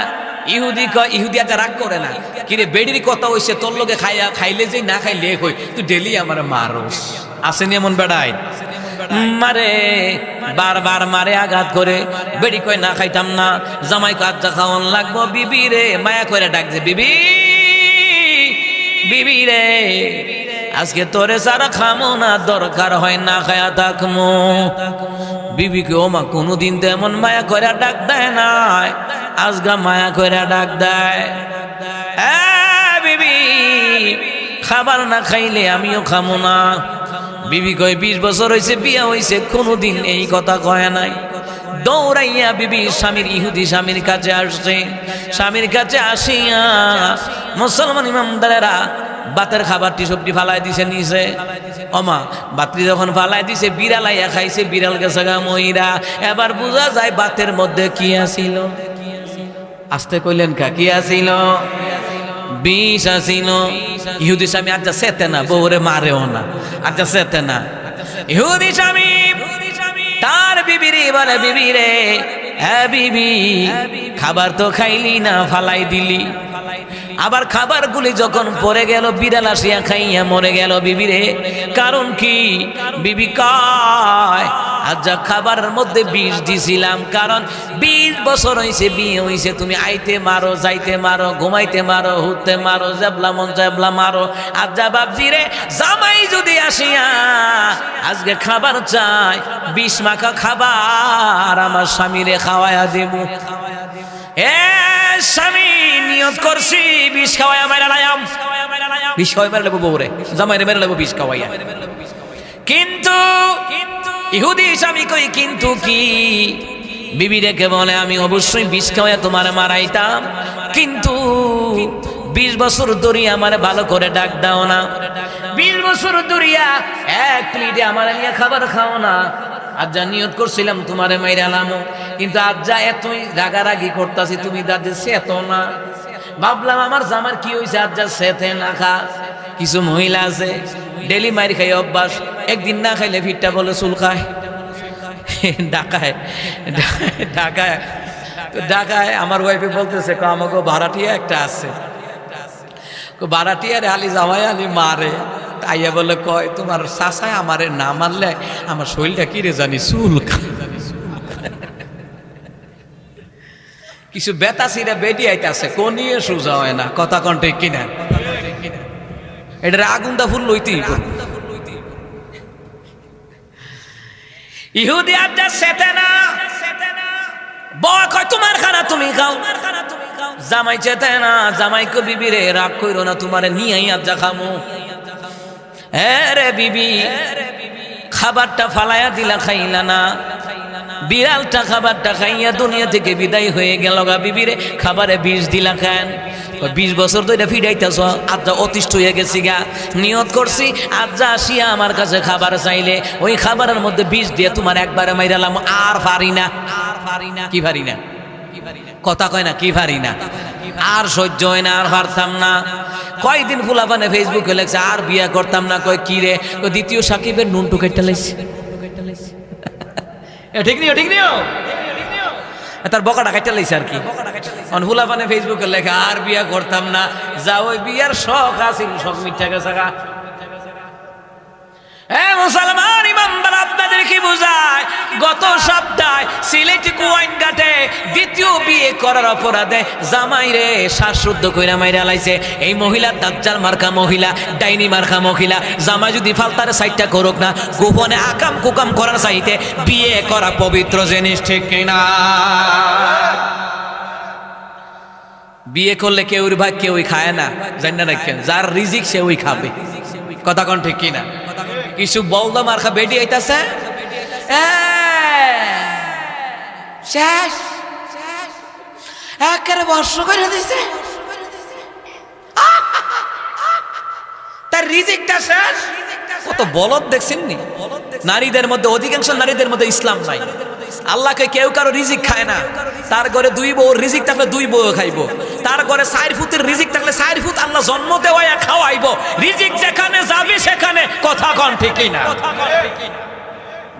ইহুদি কয়, ইহুদি আজ রাগ করে না, কিরে বেডির কথা হইছে তোর লগে খাইয়া খাইলে যে না খাইলে কই তুই ডেলি আমার মারস। আসেনি এমন বেড়াই মারে, বারবার মারে, আঘাত করে। বেডি কয় না খাইতাম না। জামাই কয় আজ্জা খাওয়ান লাগবো। বিবি রে মায়া করে ডাকছে, বিবি বিবি রে আজকে তোরে সারা খামো না, দরকার হয় না খায়া থাকমো। বিবিকে ও মা কোনোদিন তো এমন মায়া করে ডাক দেয় না, আজগা মায়া করে ডাক দেয়। বিবি খাবার না খাইলে আমিও খামো না। বিবি কয় 20 বছর হয়েছে বিয়া হয়েছে, কোনোদিন এই কথা কয় নাই। দৌড়াইয়া বিবি স্বামীর, ইহুদি স্বামীর কাছে আসছে। স্বামীর কাছে আসিয়া মুসলমান ইমানদারেরা বাতের খাবারটি সবটি ফালাই দিছে নিচে। ওমা বাতরি যখন ফালাই দিছে, বিড়ালাইয়া খাইছে, বিড়াল গেছে গা মহিরা। এবার বোঝা যায় বাতের মধ্যে কি আসিল। আসতে কইলেন কা কি আসিল? বিষ আসিল। ইহুদি স্বামী আজ্জা সেতে না, বউরে মারেও না, আজ্জা সেতে না। ইহুদি স্বামী তার বিবিরে বলে, বিবি রে, হ্যাঁ বিবি খাবার তো খাইলি না, ফালাই দিলি। আবার খাবারগুলি যখন পড়ে গেল, বিড়াল আসিয়া খাইয়া মরে গেল বিবি রে। কারণ কি? বিবি কয় আজ খাবারের মধ্যে বিষ দিছিলাম, কারণ 20 বছর হইছে বিয়ে হইছে, তুমি আইতে মারো, যাইতে মারো, ঘুমাইতে মারো, হুতে মারো, জাবলা মন জাবলা মারো। আজ্জা বাপজি রে, জামাই যদি আসিয়া আজকে খাবার চাই, বিষ মাখা খাবার আমার স্বামীরে খাওয়াইয়া দেব। এ স্বামী, নিয়ত করছি বিষ খাওয়াইয়া মেরে লাইম, বিষ খাওয়াই মেরে লেবো বউরে, জামাইরে মেরে লেবো বিষ খাওয়াইয়া। কিন্তু ইহুদি স্বামী কই কিন্তু কি? বিবি রেখে বলে আমি অবশ্যই বিষ খাওয়াইয়া তোমার মারাইতাম, কিন্তু 20 বছর ধরিয়া আমার ভালো করে ডাক দাও না, 20 বছর ধরিয়া এক প্লেটে আমার নিয়ে খাবার খাও না। আজ্জা নিয়ত করছিলাম তোমারে মাইরালামো, কিন্তু আজ্জা এতই রাগারাগি করতাছি, তুমি দাদি সেত না। ভাবলাম আমার জামার কি হয়েছে, আজ্জা সেতে না খা। কিছু মহিলা আছে ডেলি মাইর খাই অভ্যাস, একদিন না খাইলে ভিটটা বলে চুল খায়, ঢাকায় ঢাকায় ঢাকায় আমার ওয়াইফে বলতেছে আমাকে ভাড়াটিয়া একটা আছে, ভাড়াটিয়ার আলি জামাই আলি মারে। তাইয়া বলে কয় তোমার চাচায় আমারে না মারলে আমার শরীরটা কিরে জানি চুল খায়। কিছু বেতাসিরা বেডি আইতাছে, কোনিয়ে সোজা হয় না, কথা কণ্ঠে কিনা এটার আগুনটা ফুল লইতেই। ইহুদি আজ্জা সেতে না, বয় কয় তোমার খানা তুমি খাও, জামাই চেতে না, জামাইকে বিবি রে রাগ কইরো না, তোমারে নিয়েই আজ্জা খামো। রে বিবি, খাবারটা ফালাইয়া দিলা, খাইলা না। বিড়ালটা খাবারটা খাইয়া দুনিয়া থেকে বিদায় হয়ে গেল গা। বিবিরে খাবারে বিষ দিলা খান, 20 বছর তো এটা ফিরাইতেছ। আজ্জা অতিষ্ঠ হয়ে গেছি গা, নিয়ত করছি আজ্জা আসিয়া আমার কাছে খাবার চাইলে ওই খাবারের মধ্যে বিষ দিয়ে তোমার একবারে মাইরালাম, আর পারি না, আর পারি না। কি পারি না? কথা কয় না, কি পারি না, আর সহ্য হয় না, আর পারতাম না। কয়দিন ফুলাপানে ফেসবুকে লেখছে আর বিয়া করতাম না। কয় কি রে? দ্বিতীয় সাকিবের নুনটু কেটে লাইছে। ঠিক নিও, ঠিক নিও, তার বকাটা কাটতে লাইছে আর কি। ফুলাপানে ফেসবুকে লেখা আর বিয়া করতাম না, যা ওই বিয়ার শখ আছিল সব মিথ্যা গেছে গা। মুসলমান ইমানদার, আপনাদের কি বুঝায়? গত সপ্তাহে সিলেটি কুয়াইনঘাটে দ্বিতীয় বিয়ে করার অপরাধে জামাইরে শ্বাসরুদ্ধ কইরা মাইরা লাইছে। এই মহিলা দাজ্জাল মার্কা মহিলা, ডাইনি মার্কা মহিলা। জামাই যদি ফালতারে সাইডটা করুক না, গোপনে আকাম কুকাম করার চাইতে বিয়ে করা পবিত্র জিনিস, ঠিক কিনা? বিয়ে করলে কেউর ভাগ কেউই খায় না, জানি না রাখেন, যার রিজিক সে ওই খাবে। কথা কোন ঠিক কিনা? কিছু বলদা মার্কা বেডি আইতাছে, শেষ একেবারে বর্ষ করে দিছে, তার রিজিকটা শেষ। কত বলদ দেখছেন নি? নারীদের মধ্যে, অধিকাংশ নারীদের মধ্যে ইসলাম নাই। আল্লাহকে কেউ কারো রিজিক খায় না। তার ঘরে 2 বউ রিজিক থাকলে 2 বউ খাইবো। তার ঘরে 4 ফুটের রিজিক থাকলে 4 ফুট আল্লাহ জন্ম দেওয়ায় খাওয়াইবো। রিজিক যেখানে যাবে সেখানে, কথা কন ঠিকই না?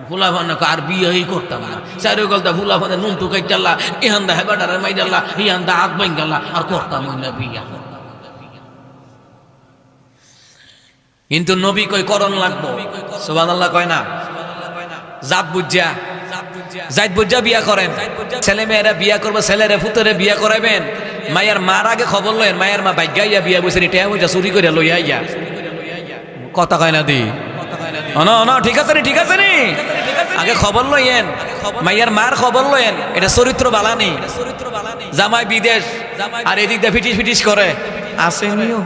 ফুলাফান আর বিয়েই করতাম না, চারি গলতা ফুলাফানে নুন টুকাই চাল্লা, ইহান্দা হেবাডারে মাইডাল্লা, ইহান্দা হাত বাইন গেল্লা, আর করতাম না বিয়া। কিন্তু নবী কই করণ লাগবো, সুবহানাল্লাহ কয় না? জাত বুঝা, জাত বুঝা বিয়া করেন। ছেলে মেয়েরা বিয়া করবো, ছেলেরে ফুতরে বিয়া করাবেন। মায়ের মার আগে খবর লয়েন, মায়ের মা ভাগ্যাইয়া বিয়া বসে টেয়া বইটা চুরি করে লইয়া ইয়া। কথা কয় না দি? ঠিক আছে নি, ঠিক আছে নি, আগে খবর লইয়েন, মাইয়ার মার খবর লইয়েন। এটা চরিত্র বালানি। জামাই বিদেশ আর এদিক দিয়ে ফিটিস ফিটিস করে, আসেনিও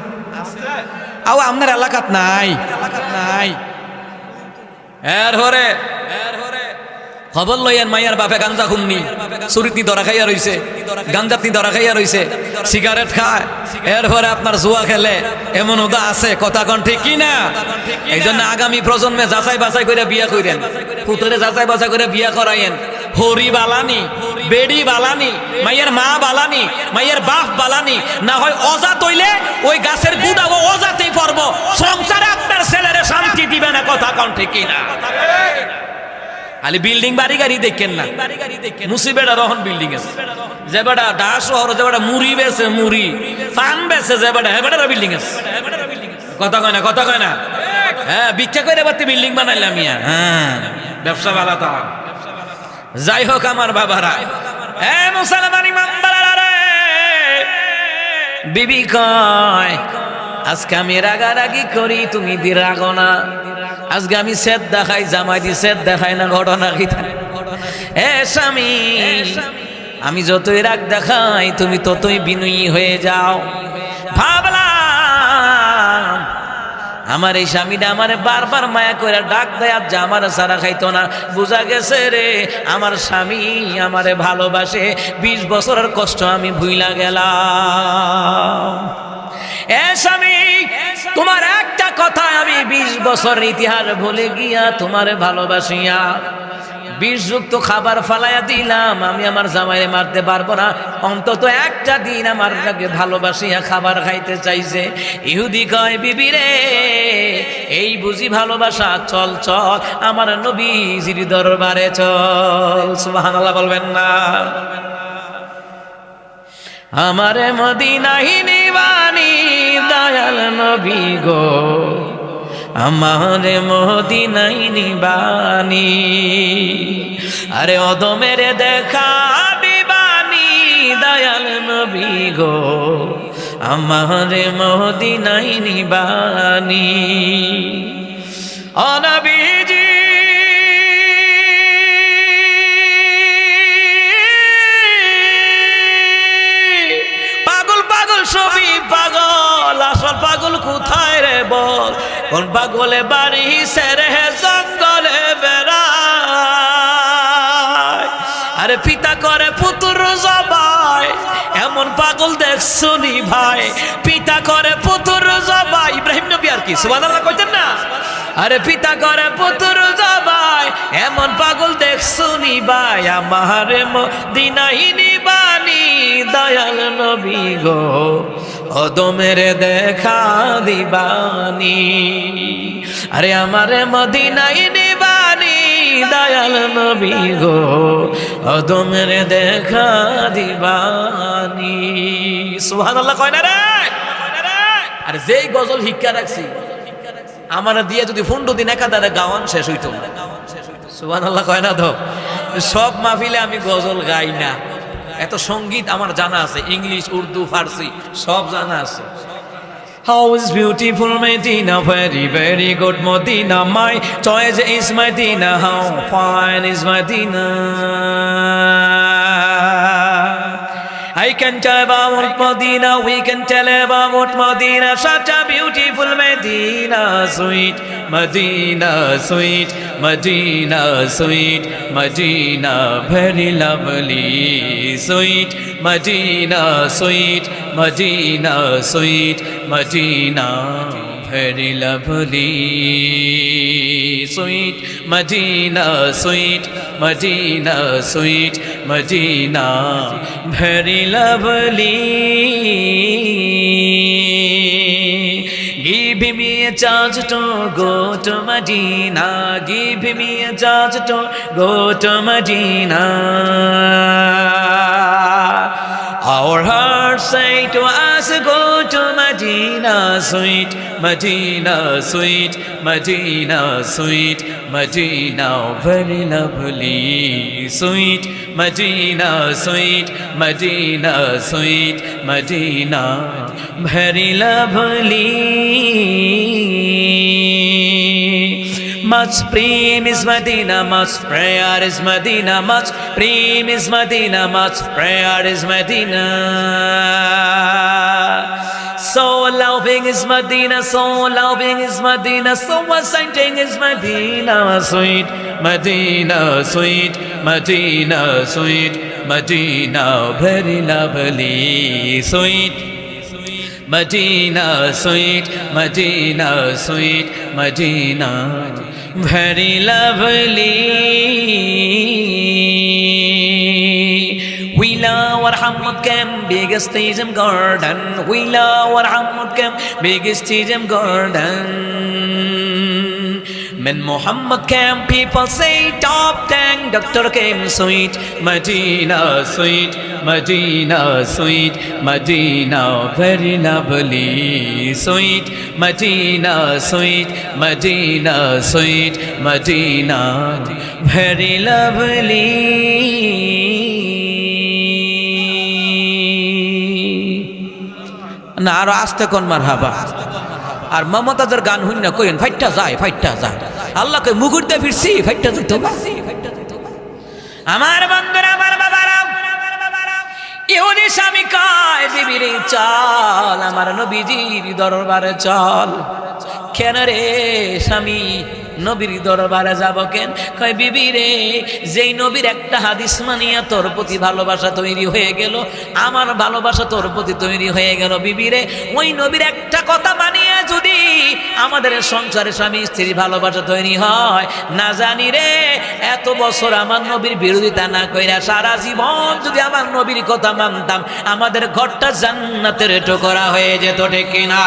আও আপনার এলাকাত নাই, নাই। এরপরে খবর লইয়েন মাইয়ার বাপে গাঞ্জা খুননি, চুরিতনি ধরা খাইয়া রইছে, গাঞ্জাতনি ধরা খাইয়া রইছে, সিগারেট খায়, এরপরে আপনার জুয়া খেলে, এমন ওদা আছে। কথা কন ঠিক কি না? এই জন্য আগামী প্রজন্মে যাচাই বাছাই করে বিয়া করেন, পুতরে যাচাই বাছাই করে বিয়া করাইয়েন। হরি বালানি, বেড়ি বালানি, মাইয়ের মা বালানি, মাইয়ের বাপ বালানি, না হয় অজা তৈলে ওই গাছের গুড়া ও অজাতেই পড়বো। সংসারে আপনার ছেলেরে শান্তি দিবে না। কথা কন ঠিক কি না? খালি বিল্ডিং বাড়ি গাড়ি দেখেন না, মুসিবেটা রহন বিল্ডিং আছে, যে বেটা ঢাকা শহর, যে বেটা মুড়ি বেছে, মুড়ি পান বেছে, যে বেটা হ্যাঁ বেটা বিল্ডিং আছে। কথা কয় না, কথা কয় না। হ্যাঁ, ভিক্ষা করে বাতি বিল্ডিং বানাইলাম মিয়া। হ্যাঁ, ব্যবসা ভালো তো। যাই হোক আমার বাবারা, হ্যাঁ মুসলমান ইমামবাড়ারা রে, বিবি কয় আজকে আমি রাগারাগি করি, তুমি দি রাগো না। আজকে আমি সেদ দেখাই, জামাই দি সেদ দেখাই না, ঘটনা কি? এ স্বামী, আমি যতই রাগ দেখাই তুমি ততই বিনয়ী হয়ে যাও। ভাবলাম আমার এই স্বামীটা আমারে বারবার মায়া করে ডাক দেয়, আর যা আমার সারা খাইতো না। বুঝা গেছে রে আমার স্বামী আমারে ভালোবাসে, 20 বছরের কষ্ট আমি ভুইলা গেলাম। এ স্বামী, তোমার একটা কথা আমি 20 বছরের ইতিহাস ভুলে গিয়া তোমারে ভালোবাসিয়া বিষযুক্ত খাবার ফালাইয়া দিলাম। আমি আমার জামাইরে মারতে পারবো না, অন্তত একটা দিন আমার কাছে ভালোবাসিয়া খাবার খাইতে চাইছে। ইহুদি কয় বিবি রে, এই বুঝি ভালোবাসা? চল চল আমার নবীজির দরবারে চল। সুবহানাল্লাহ বলবেন না? আমারে মদিনায় নিবানি দয়াল নবী গো, আমারে মদিনায় নিবানি। আরে অদমের দেখা দিবানি দয়াল নবী গো, আমারে মদিনায় নিবানি। ও নবীজি সবই পাগল, আসল পাগল কোথায় রে বল? কোন পাগলে বাড়ি সেরে জঙ্গলে বেড়ায়, আরে পিতা করে পুত্র জবাই, এমন পাগল দেখছো নি ভাই? পিতা করে পুত্র জবাই, ইব্রাহিম নবী আর কি সুবহানাল্লাহ কইতেন না? আরে পিতা করে পুত্র জবাই, এমন পাগল দেখছো নি ভাই? আমারে মদিনায় নিবানি দয়াল নবী গো, অদমের দেখা দিবানি। আরে আমারে মদিনায় নিবানি দয়াল নবী গো, অদমের দেখা দিবানি। সুবহানাল্লাহ কয় না রে? আরে যেই গজল শিক্ষা রাখছি আমার দিয়ে যদি 15 দিন একাধারে গাওয়ান শেষ হইতো। সুবহানাল্লাহ কয় না? তো সব মাহফিলে আমি গজল গাই না, এত সঙ্গীত আমার জানা আছে, ইংলিশ, উর্দু, ফার্সি সব জানা আছে। How is beautiful Medina, very very good Medina, my choice is Medina, how fine is Medina. I can tell about Medina, we can tell about Medina, such a beautiful Medina, sweet Medina, sweet Medina, sweet Medina, very lovely, sweet Medina, sweet Medina, sweet Medina, very lovely, sweet Medina, sweet Medina, sweet Medina, very lovely. Give me a chance to go to Medina, give me a chance to go to Medina. Our hearts say to us, go to Medina, sweet Medina, sweet Medina, sweet Medina, very lovely, sweet Medina, sweet Medina, sweet Medina, very lovely. Much prem is Medina, much prayer is Medina, much prem is Medina, much prayer is Medina. So loving is Medina, so loving is Medina, so exciting is Medina, sweet Medina, sweet Medina, sweet Medina, very lovely, sweet Medina, sweet Medina, sweet Medina, very lovely. We love our Hamad Camp, biggest stadium garden. We love our Hamad Camp, biggest stadium garden. When Muhammad came, people say top 10. Doctor came sweet, Medina sweet, Medina sweet, Medina very lovely, sweet, Medina sweet, Medina sweet, Medina very lovely. না আরো আস্তে কোন মারহাবা। আর মমতাজের গান হইন না coin ফাইটটা যায় ফাইটটা যায়, আল্লাহকে মুগুরতে ফিরছি ফাইটটা যেত। আমার বন্ধুরা, আমার বাবারা, ইহুদি স্বামী কয় বিবিরে চল আমার নবীজির দরবারে চল। কেন রে স্বামী নবীর দরবারে যাব কেন? কয় বিবি রে, যেই নবীর একটা হাদিস মানিয়া তোর প্রতি ভালোবাসা তৈরি হয়ে গেল, আমার ভালোবাসা তোর প্রতি তৈরি হয়ে গেল বিবি রে, ওই নবীর একটা কথা মানিয়া যদি আমাদের সংসারে স্বামী স্ত্রীর ভালোবাসা তৈরি হয়, না জানি রে এত বছর আমার নবীর বিরোধিতা না কইরা সারা জীবন যদি আমার নবীর কথা মানতাম, আমাদের ঘরটা জান্নাতের টুকরা হয়ে যেত, ঠিক কিনা?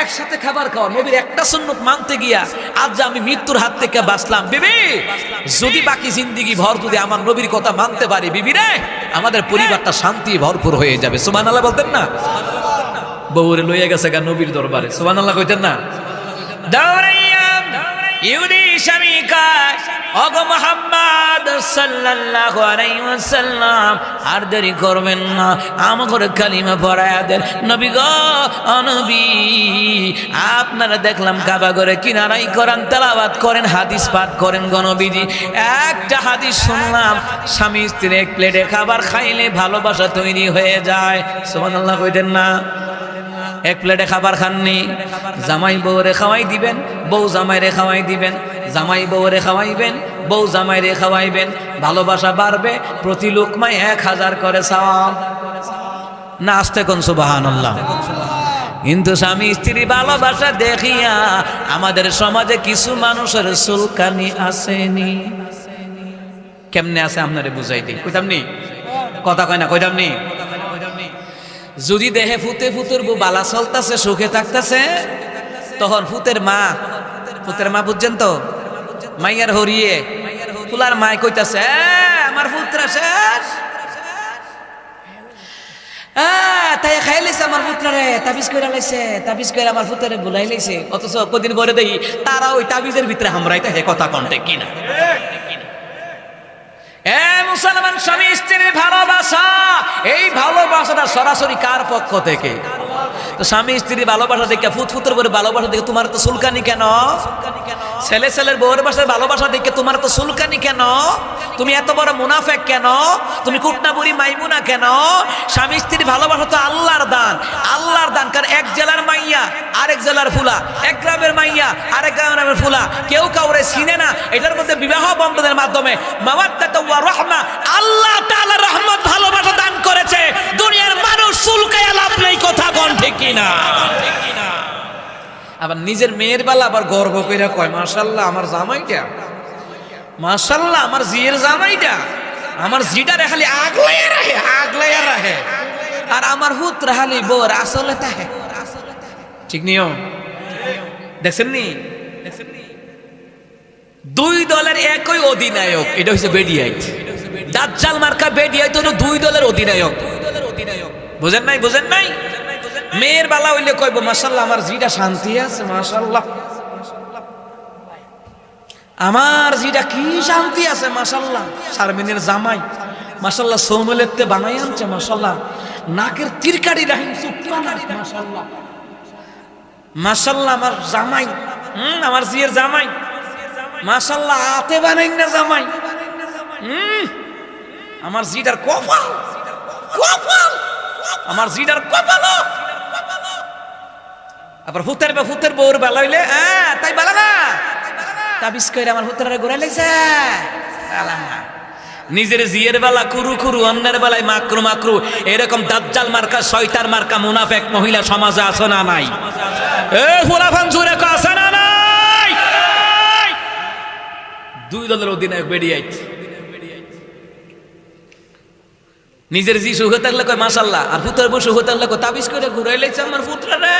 একসাথে খাবার খাওয়া, নবীর একটা সুন্নত মানতে গিয়া আজ যে আমি মৃত্যুর হাত থেকে বাঁচলাম, বিবি যদি বাকি জিন্দেগি ভর যদি আমার নবীর কথা মানতে পারি বিবি রে, আমাদের পরিবারটা শান্তি ভরপুর হয়ে যাবে। সুবহানাল্লাহ বলতেন না? বউরে লইয়া গেছে গা নবীর দরবারে, সুবহানাল্লাহ কইতেন না? দৌড়াইয়া ইহুদি স্বামী কয়, ওগো মুহাম্মদ সাল্লাল্লাহু আলাইহি ওয়াসাল্লাম, আর দেরি করবেন না, আমাকে কালিমা পড়ায়া দেন। নবী গো, ও নবী, আপনারা দেখলাম কাবা ঘরে কিনারাই কোরআন তেলাওয়াত করেন, হাদিস পাঠ করেন গো নবীজি। একটা হাদিস শুনলাম, স্বামী স্ত্রী এক প্লেটে খাবার খাইলে ভালোবাসা তৈরি হয়ে যায়। সুবহানাল্লাহ কইতেন না? এক প্লেটে খাবার খাননি, জামাই বউরে খাওয়াই দিবেন, বউ জামাইরে খাওয়াই দিবেন, জামাই বউরে খাওয়াইবেন, বউ জামাইরে খাওয়াইবেন, ভালোবাসা বাড়বে, প্রতি লোকমায় 1000 করে সওয়াব। না আস্তে কোন সুবহানাল্লাহ। কিন্তু স্বামী স্ত্রী ভালোবাসা দেখিয়া আমাদের সমাজে কিছু মানুষের চুলকানি আসেনি। কেমনে আছে আপনারে বুঝাই দিই, কইতাম নি? কথা কয় না, কইতাম নি? যদি দেহে ফুতে ফুতুর বউ বালা চলতেছে, সুখে থাকতেছে, তখন ফুতের মা বুঝছেন তো, মাইয়ার হরিয়ে ফুলার মায় কইতাছে, আমার পুত্রা শেষ, তাই খাই লাইছে আমার পুত্রারে, তাবিজ কইরা লাইছে, তাবিজ কইরা আমার পুত্রারে বুলাই লাইছে। অথচ কদিন পরে দেখি তারা ওই তাবিজের ভিতরে হামরাইতে হে কথা কন্টে কিনা। মুসলমান স্বামী স্ত্রীর ভালোবাসা, এই ভালোবাসাটা সরাসরি কার পক্ষ থেকে? তো স্বামী স্ত্রীর ভালোবাসা দেখে, ফুতফুতের করে ভালোবাসা দেখে তোমার তো চুলকানি কেন? ছেলে ছেলের বউয়ের বাসায় ভালোবাসা দেখে তোমার তো চুলকানি কেন? তুমি এত বড় মুনাফেক কেন? তুমি কুটনা বুড়ি মাইমুনা কেন? স্বামী স্ত্রীর ভালোবাসা তো আল্লাহর দান, আল্লাহর দান। কারণ এক জেলার মাইয়া আরেক জেলার ফুলা, এক গ্রামের মাইয়া আরেক গ্রামের ফুলা, কেউ কাউরে চিনে না। এটার মধ্যে বিবাহ বন্ধনের মাধ্যমে মাওয়াদ্দাত ওয়া রাহমা, আল্লাহ তাআলা রহমত ভালোবাসা দান করেছে। দুনিয়ার মানুষ চুলকায় লাভ নেই, কথা কোন ঠিক কিনা? আবার নিজের মেয়ের বেলা আবার গর্ব কইরা কয়, মাশাআল্লাহ আমার জামাইটা, মাশাআল্লাহ আমার জিয়ের জামাইটা, আমার জিটা রে খালি আগলাইয়া রাখে, আগলাইয়া রাখে, আর আমার হুত রাখালি বোর আসলে তাহে। ঠিক নিও? দেখছেন নি? দুই দলের একই অধিনায়ক, এটা হচ্ছে বেডিয়াইট। দাজ্জাল মার্কা বেডিয়াইট হলো দুই দলের অধিনায়ক। বুঝেন নাই? বুঝেন নাই? মেয়ের বেলা হইলে কইব, মাশাআল্লাহ আমার জিটা শান্তি আছে, মাশাআল্লাহ আমার জিটা কি শান্তি আছে, মাশাআল্লাহ। শারমিনের জামাই মাশাআল্লাহ সৌমলেতে বানাই আনছে, মাশাআল্লাহ নাকের তিরকারি রাহিম সুবহানা, মাশাআল্লাহ মাশাআল্লাহ আমার জামাই, আমার জিয়ের জামাই, মাশাআল্লাহ আতে বানাই না জামাই, আমার জিটার কপাল, কপাল আমার জিটার কপাল। আবার ফুতের বউর বেলা হইলে তাই বেলা না, তাবিজ কইরা আমার ফুতের ঘুরাই লাইছে। নিজের জিয়ের বেলা কুরু কুরু, অন্যের বেলায় মাকরু মাকরু, এরকম দাজ্জাল মার্কা শয়তান মার্কা মুনাফেক মহিলা সমাজে আছে না নাই? ফুলাফান জুড়ে আছে না নাই? দুই দলের অধিনায়ক বেরিয়াইট। নিজের জি সুখে থাকলে কয় মাশাআল্লাহ, আর পুত্রের বউ সুখে থাকলে কয় তাবিজ করে ঘুরাই লাইছে আমার পুত্র রে,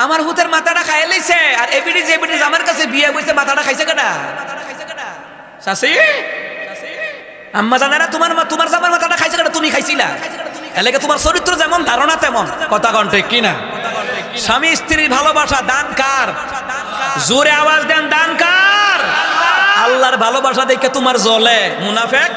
আমার হুতের মাথাটা খাইয়ে লইছে আর এবিডি যে এবিডি আমার কাছে বিয়ে বইছে মাথাটা খাইছে কেডা শাসি আম্মা জানেরা তোমার জামার মাথাটা খাইছে কেডা তুমি খাইছিলা এলাকা তোমার চরিত্র যেমন ধারণা তেমন কথা কোন ঠিক কি না স্বামী স্ত্রীর ভালোবাসা দান কার জোরে আওয়াজ দেন দান কার আল্লাহর ভালোবাসা দেখে তোমার জ্বলে মুনাফিক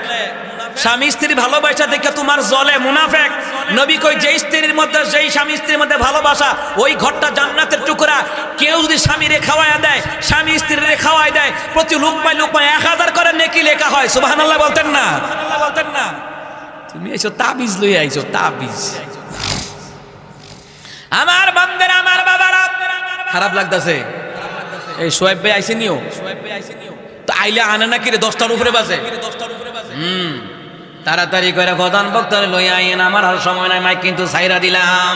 স্বামী স্ত্রীর ভালোবাসা দেখে তোমার জ্বলে মুনাফিক নবী কই যে স্ত্রীর মধ্যে যেই স্বামী স্ত্রীর মধ্যে ভালোবাসা ওই ঘরটা জান্নাতের টুকরা কেউ যদি স্বামীরে খাওয়ায় দেয় স্বামী স্ত্রীরে খাওয়ায় দেয় প্রতি লুকমায় 1000 করে নেকি লেখা হয় সুবহানাল্লাহ বলতেন না তুমি এসো তাবিজ লই আইছো তাবিজ আমার বান্দারা আমার বাবারা খারাপ লাগতাছে এই সোয়েব ভাই আইছে নিও তো আইলে আনে না কি রে 10টার উপরে বাজে তাড়াতাড়ি করে প্রধান বক্তারে লই আইন আমার আর সময় নাই মাইক কিন্তু সাইরা দিলাম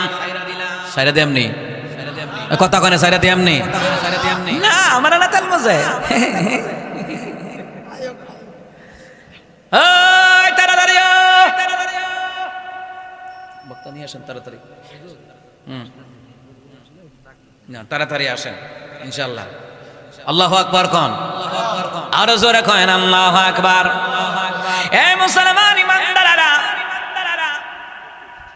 সাইরা দে এমনি কথা কনে সাইরা দে এমনি না আমার না তাল মজা ওই তাড়াতাড়ি বক্তা নিয়ে আসেন তাড়াতাড়ি না তাড়াতাড়ি আসেন ইনশাআল্লাহ আল্লাহু আকবার কোন আর জোরে কোন আল্লাহু আকবার এ মুসলমান ইমানদাররা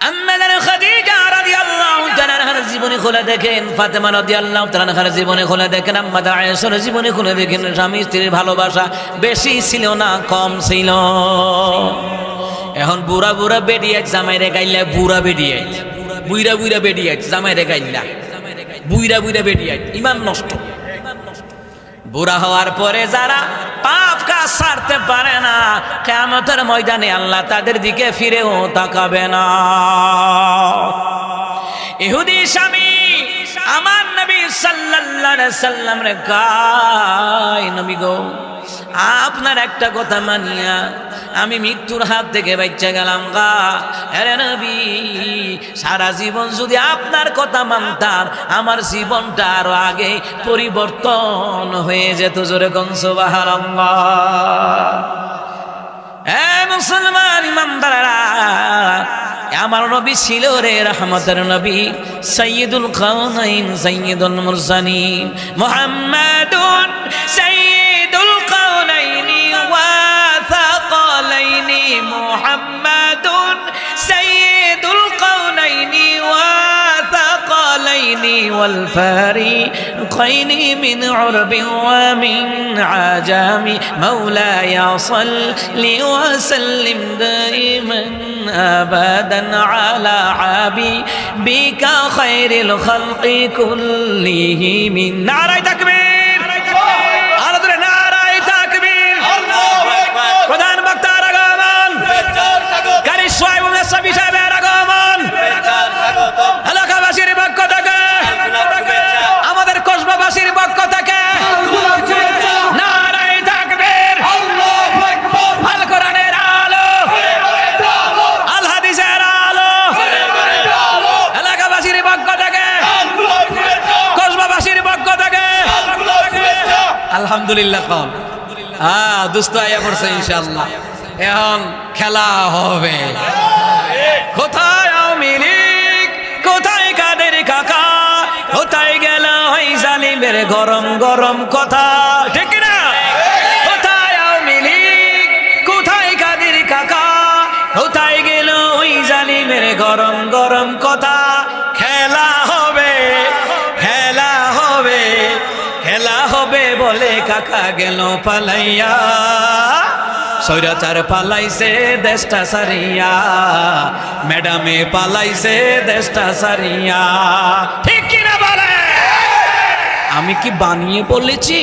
আম্মা খাদিজা রাদিয়াল্লাহু তাআলা আনহার জীবনী খুলে দেখেন ফাতেমা রাদিয়াল্লাহু তাআলা আনহার জীবনী খুলে দেখেন আম্মা আয়েশার জীবনী খুলে দেখেন স্বামী স্ত্রীর ভালোবাসা বেশি ছিল না কম ছিল এখন বুড়া বুড়া বেডিয়ে জামাইরে গাইলা বুড়া বেডিয়ে বুইরা বুইরা বেডিয়ে জামাইরে গাইলা বুইরা বুইরা বেডিয়ে ঈমান নষ্ট বুড়া হওয়ার পরে যারা পাপ কাজ ছাড়তে পারে না কিয়ামতের ময়দানে আল্লাহ তাদের দিকে ফিরেও তাকাবে না ইহুদি স্বামী আমার নবী সাল্লাল্লাহু আলাইহি সাল্লাম রে কয় নবী গো আপনার একটা কথা মানিয়া আমি মৃত্যুর হাত থেকে বাঁচা গেলাম গা আরে নবী সারা জীবন যদি আপনার কথা মানতাম আমার জীবনটা আরো আগে পরিবর্তন হয়ে যেত জোরে কোন সুবহানাল্লাহ এ মুসলমান ইমানদাররা আমার নবী ছিল রে রহমতের নবী সাইয়্যিদুল কাউনাইন সাইয়্যিদুল মুরসালিন মুহাম্মাদুন সাইয়্যিদুল কাউনাইনি ওয়া সাকালাইনি মুহাম্মাদুন সাইয়্যিদুল কাউনাইনি ওয়া সাকালাইনি ওয়াল ফারিকাইনি মিন উরবি ওয়া মিন আজামি মাওলায়া সাল্লি ওয়া সাল্লিম দাইমান আবাদান আলা হাবিবিকা খায়রিল খালকি কুল্লিহিম নারায়ে তাকবীর আলাদা নারায়ে তাকবীর আল্লাহু আকবার প্রধান বক্তার আগমন কারি সোয়াইব মেসাবি সাহেবের আগমন এলাকাবাসীর পক্ষ থেকে আমাদের কসবাবাসীর পক্ষ থেকে নারায়ে তাকবীর আল্লাহু আকবার আল কোরআনের আলো আল হাদিসের আলো এলাকাবাসীর পক্ষ থেকে কসবাবাসীর পক্ষ থেকে আলহামদুলিল্লাহ কম দুস্থ আয়া পড়ছে ইনশাআল্লাহ এখন খেলা হবে কোথায় আওয়ামী লীগ কোথায় কাদের কাকা কোথায় গেল ওই জালিমের গরম গরম কথা ঠিক না কোথায় আওয়ামী লীগ কোথায় কাদের কাকা কোথায় গেল ওই জালিমের গরম গরম কথা খেলা হবে খেলা হবে খেলা হবে বলে কাকা গেল পালাইয়া সৈরাচার পালাইছে দেশটা সারিয়া ম্যাডামে পালাইছে দেশটা সারিয়া ঠিক কিনা বলে আমি কি বানিয়ে বলেছি